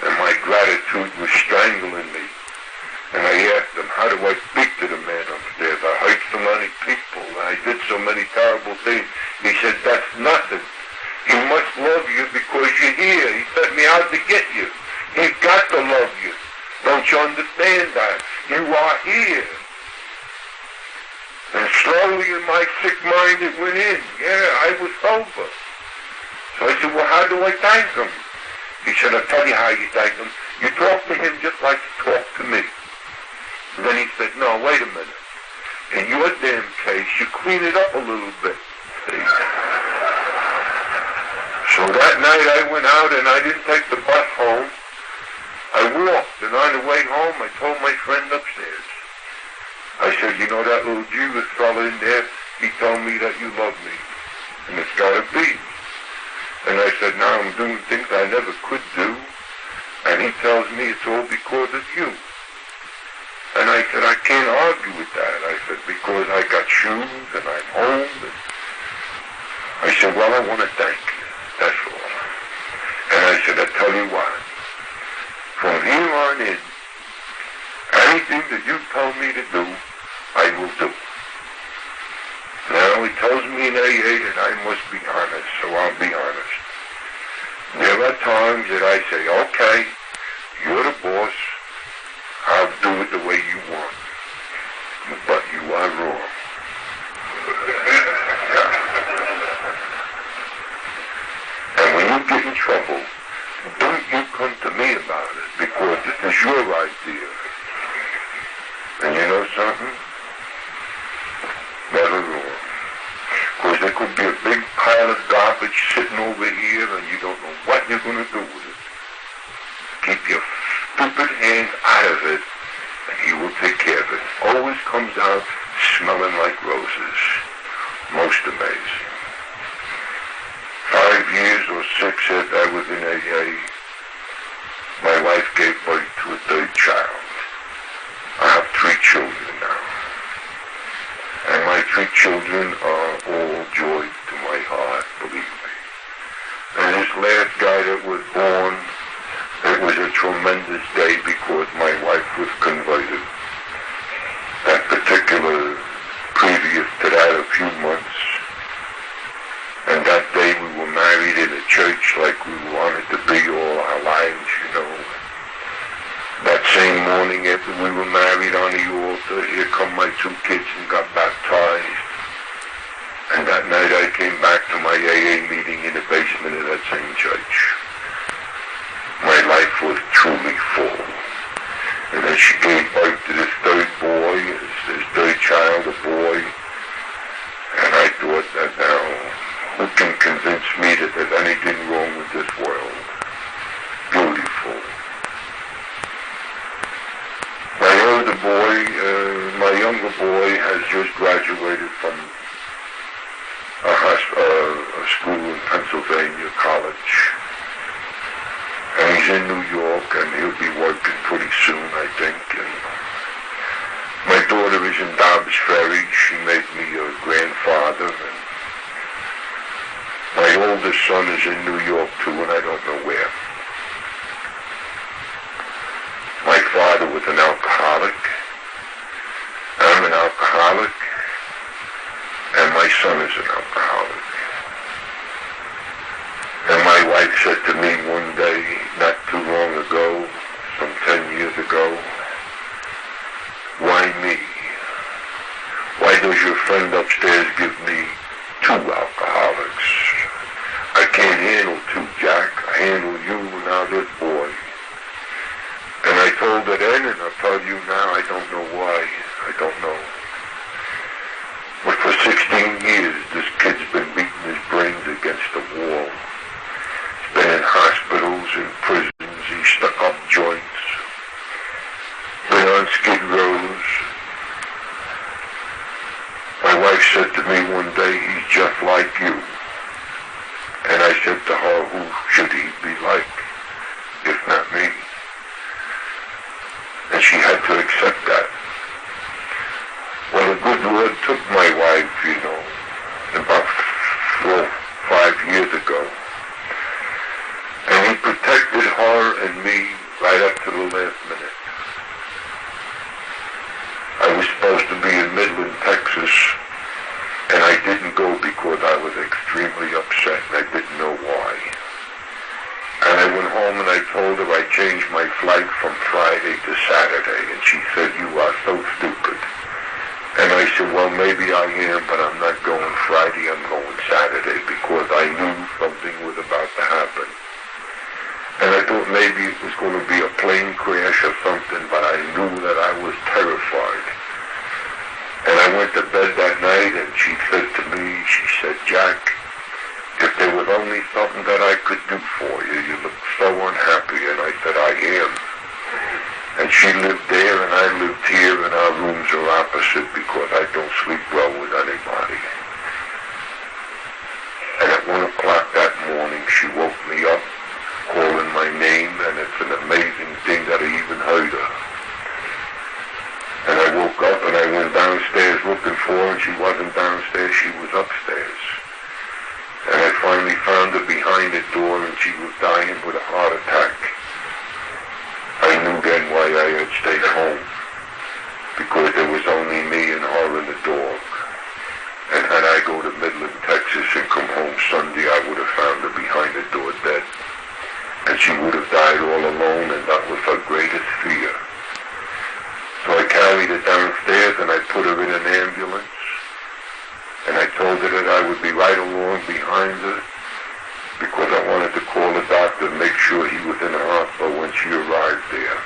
And my gratitude was strangling me. And I asked him, how do I speak to the man upstairs? I hurt so many people, and I did so many terrible things. He said, that's nothing. He must love you because you're here. He sent me out to get you. He's got to love you. Don't you understand that? You are here. And slowly in my sick mind it went in. Yeah, I was sober. So I said, well, how do I thank him? He said, I'll tell you how you thank him. You talk to him just like you talk to me. And then he said, no, wait a minute. In your damn case, you clean it up a little bit. See? So that night I went out and I didn't take the bus home. I walked, and on the way home I told my friend upstairs. I said, you know that little Jewish fella in there? He told me that you love me. And it's gotta be. And I said, now I'm doing things I never could do. And he tells me it's all because of you. And I said, I can't argue with that. I said, because I got shoes and I'm home. And I said, well, I want to thank you. That's all. And I said, I'll tell you what. From here on in, anything that you told me to do, I will do. Now, he tells me in AA that I must be honest, so I'll be honest. There are times that I say, okay, you're the boss. I'll do it the way you want. But you are wrong. And when you get in trouble, don't you come to me about it, because this is your idea. And you know something? Never wrong. Because there could be a big pile of garbage sitting over here, and you don't know what you're going to do with it. Keep your stupid hands out of it, and he will take care of it. Always comes out smelling like roses. Most amazing. 5 years or 6 after I was in AA, my wife gave birth to a third child. I have 3 children now. And my 3 children are all joy to my heart, believe me. And this last guy that was born, it was a tremendous day because my wife was converted. That particular, previous to that, a few months. And that day we were married like we wanted to be all our lives, you know. That same morning after we were married on the altar, here come my two kids and got baptized. And that night I came back to my AA meeting in the basement of that same church. My life was truly full. And then she gave birth to this third boy, this third child, a boy. And I thought that now, who can convince me that there's anything wrong with this world? Beautiful. My older boy, my younger boy has just graduated from a school in Pennsylvania, college. And he's in New York, and he'll be working pretty soon, I think. And my daughter is in Dobbs Ferry. She made me a grandfather. And my oldest son is in New York, too, and I don't know where. My father was an alcoholic. I'm an alcoholic. And my son is an alcoholic. And my wife said to me one day, not too long ago, some 10 years ago, why me? Why does your friend upstairs give me 2 alcoholics? I can't handle 2, Jack. I handle you and now this boy. And I told her then, and I'll tell you now, I don't know why. I don't know. But for 16 years, this kid's been beating his brains against the wall. He's been in hospitals, in prisons, he's stuck up joints, been on skid rows. My wife said to me one day, he's just like you. And I said to her, who should he be like, if not me? And she had to accept that. Well, the good Lord took my wife, you know, about 4 or 5 years ago. And he protected her and me right up to the last minute. I was supposed to be in Midland, Texas, and I didn't go because I was extremely upset and I didn't know why. And I went home and I told her I changed my flight from Friday to Saturday, and she said, you are so stupid. And I said, well, maybe I am, but I'm not going Friday, I'm going Saturday, because I knew something was about to happen. And I thought maybe it was going to be a plane crash or something, but I knew that I was terrified. And I went to bed that night, and she said to me, she said, Jack, if there was only something that I could do for you, you look so unhappy. And I said, I am. And she lived there and I lived here, and our rooms are opposite because I don't sleep well with anybody. And at 1 o'clock that morning she woke me up calling my name, and it's an amazing thing that I even heard her. And I woke up and I went downstairs looking for her, and she wasn't downstairs, she was upstairs. And I finally found her behind the door, and she was dying with a heart attack. I knew then why I had stayed home, because there was only me and her and the dog. And had I go to Midland, Texas and come home Sunday, I would have found her behind the door dead. And she would have died all alone, and that was her greatest fear. So I carried her downstairs and I put her in an ambulance. And I told her that I would be right along behind her, because I wanted to call the doctor and make sure he was in the hospital when she arrived there.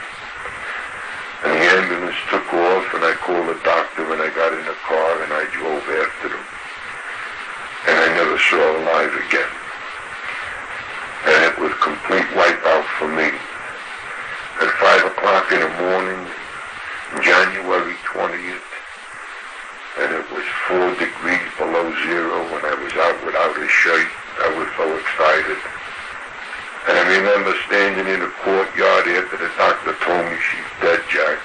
And the ambulance took off, and I called the doctor, and I got in the car and I drove after them. And I never saw her alive again. And it was complete wipeout for me. At 5 o'clock in the morning, January 20th, and it was 4 degrees below zero when I was out without a shirt. I was so excited. And I remember standing in the courtyard after the doctor told me she's dead, Jack.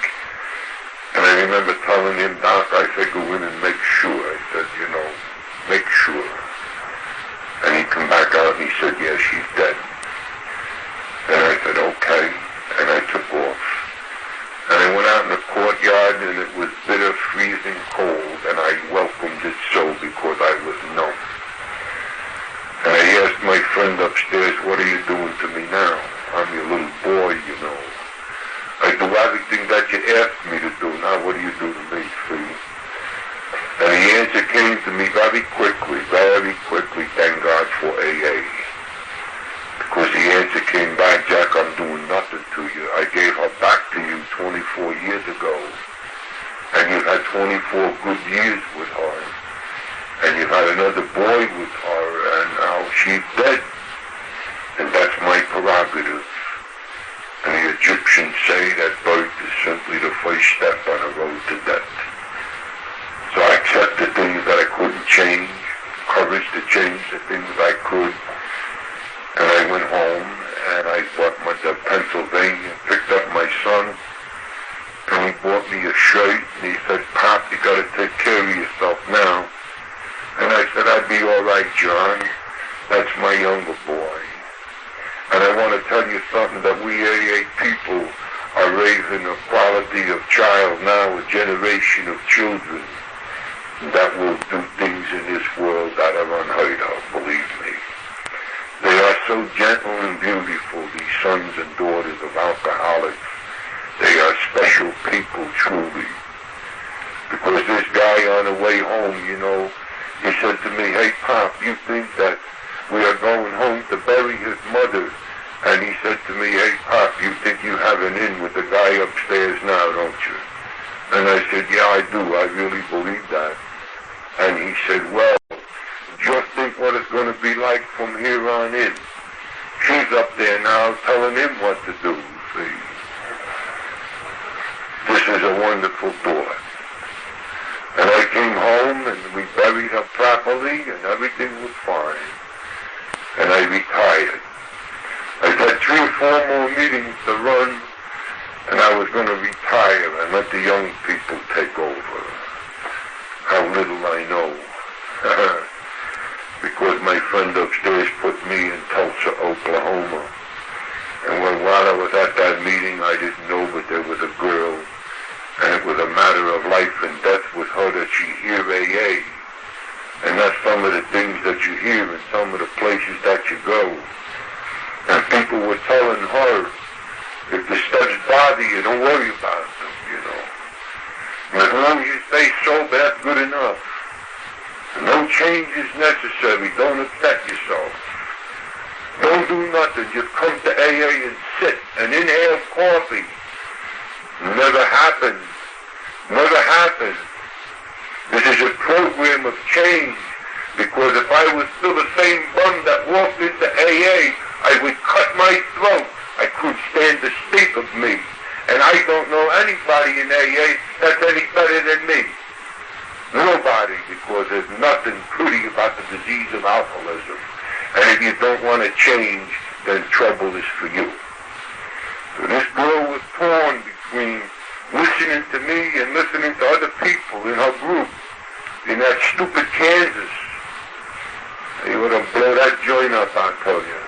And I remember telling him, Doc, I said, go in and make sure. I said, you know, make sure. And he come back out and he said, yeah, she's dead. And I said, okay. And I took off. And I went out in the courtyard, and it was bitter, freezing cold, and I welcomed it so because I was numb. And I asked my friend upstairs, what are 24 good years with her, and you've had another boy with her, and now she's dead. And that's my prerogative. And the Egyptians say that birth is simply the first step on the road to death. So I accepted things that I couldn't change, courage to change the things I could, and I went home, and I went to Pennsylvania, picked up my son, and he bought me a shirt, and he said, "Pop, you gotta take care of yourself now." And I said, "I'd be all right, John. That's my younger boy." And I want to tell you something, that we 88 people are raising a quality of child now, a generation of children that will do things in this world that are unheard of, believe me. They are so gentle and beautiful, these sons and daughters of alcoholics. They are special people, truly. Because this guy on the way home, you know, he said to me, "Hey, Pop, you think that we are going home to bury his mother?" And he said to me, "Hey, Pop, you think you have an in with the guy upstairs now, don't you?" And I said, "Yeah, I do. I really believe that." And he said, "Well, just think what it's going to be like from here on in. She's up there now telling him what to do, see. This is a wonderful thought." And I came home, and we buried her properly, and everything was fine. And I retired. I had 3 or 4 more meetings to run, and I was going to retire and let the young people take over. How little I know. Because my friend upstairs put me in Tulsa, Oklahoma. And while I was at that meeting, I didn't know, but there was a girl, and it was a matter of life and death with her that she hear AA. And that's some of the things that you hear in some of the places that you go. And people were telling her, if the steps bother you, don't worry about them, you know. And as long as you stay sober, that's good enough. And no change is necessary. Don't upset yourself. Don't do nothing. Just come to AA and sit and inhale coffee. Never happened. Never happened. This is a program of change, because if I was still the same bum that walked into AA, I would cut my throat. I couldn't stand to speak of me. And I don't know anybody in AA that's any better than me. Nobody, because there's nothing pretty about the disease of alcoholism. And if you don't want to change, then trouble is for you. So this girl was torn between listening to me and listening to other people in her group in that stupid Kansas. They would have blown that joint up, I tell you.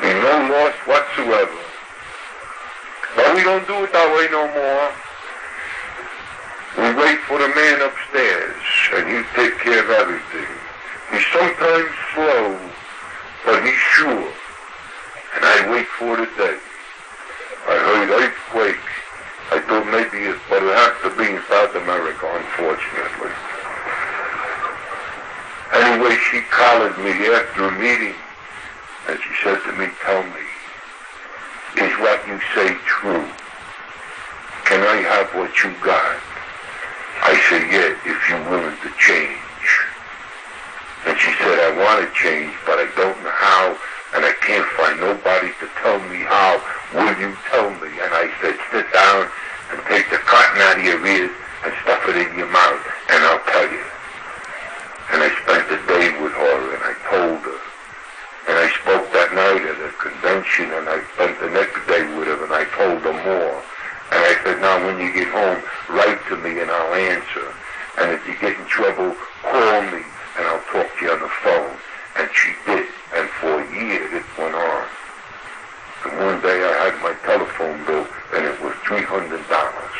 Ain't no loss whatsoever. But we don't do it that way no more. We wait for the man upstairs, and he'll take care of everything. He's sometimes slow, but he's sure. And I wait for the day. I heard earthquake. I thought maybe it, but it has to be in South America, unfortunately. Anyway, she collared me after a meeting, and she said to me, "Tell me, is what you say true? Can I have what you got?" I said, "Yeah, if you're willing to change." And she said, "I want to change, but I don't know how, and I can't find nobody to tell me how. Will you tell me?" And I said, "Sit down and take the cotton out of your ears and stuff it in your mouth, and I'll tell you." And I spent the day with her, and I told her. And I spoke that night at a convention, and I spent the next day with her, and I told her more. And I said, "Now when you get home, write to me and I'll answer. And if you get in trouble, call me and I'll talk to you on the phone." And she did. And for a year it went on. And one day I had my telephone bill, and it was $300.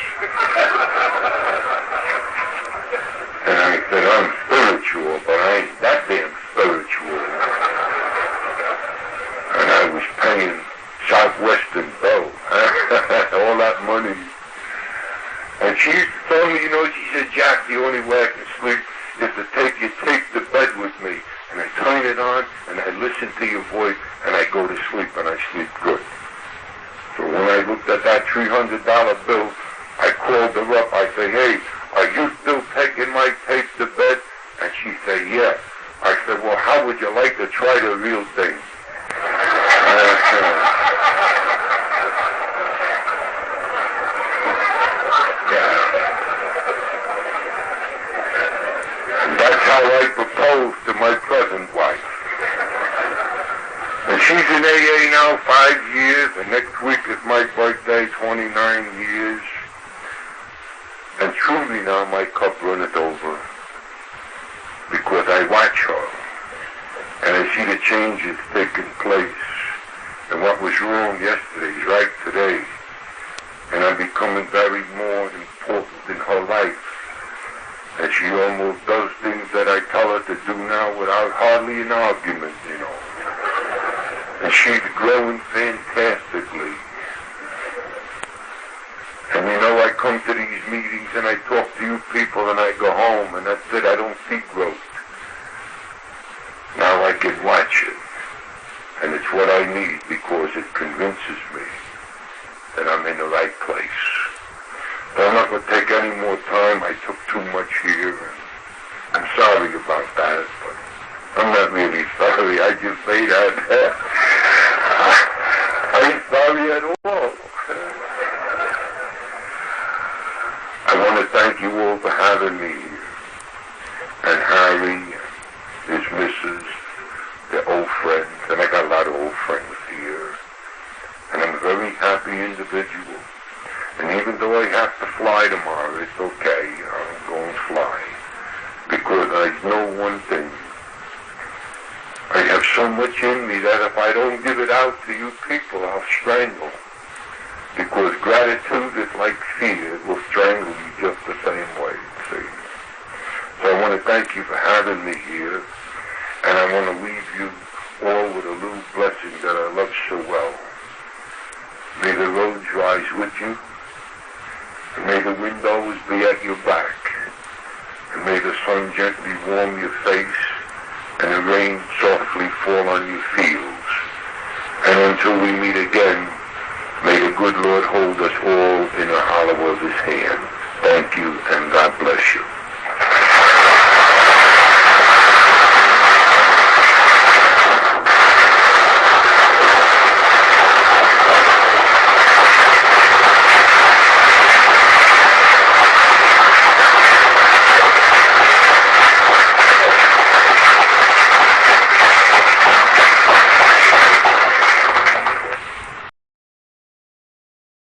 And I said, "I'm spiritual, but I ain't that damn spiritual." And I was paying Southwestern bill. All that money. And she used to tell me, you know, she said, "Jack, the only way I can sleep is to take your tape to bed with me. And I turn it on, and I listen to your voice, and I go to sleep, and I sleep good." So when I looked at that $300 bill, I called her up. I said, "Hey, are you still taking my tape to bed? And she said, yeah. I said, well, how would you like to try the real thing? That's how I proposed to my present wife. And she's in AA now 5 years, and next week is my birthday, 29 years. And truly now my cup runneth over, because I watch her, and I see the changes taking place, and what was wrong yesterday is right today, and I'm becoming very more important in her life. And she almost does things that I tell her to do now without hardly an argument, you know. And she's growing fantastically. And you know, I come to these meetings and I talk to you people and I go home and that's it, I don't see growth. Now I can watch it. And it's what I need because it convinces me that I'm in the right place. But I'm not going to take any more time. I took too much here. And I'm sorry about that, but I'm not really sorry. I just say that. I ain't sorry at all. I want to thank you all for having me here. And Harry, his missus, their old friends, and I got a lot of old friends here. And I'm a very happy individual. And even though I have to fly tomorrow, it's okay. I'll go and fly. Because I know one thing. I have so much in me that if I don't give it out to you people, I'll strangle. Because gratitude is like fear. It will strangle you just the same way, see. So I want to thank you for having me here. And I want to leave you all with a little blessing that I love so well. May the roads rise with you. And may the windows be at your back. And may the sun gently warm your face. And the rain softly fall on your fields. And until we meet again, may the good Lord hold us all in the hollow of his hand. Thank you, and God bless you.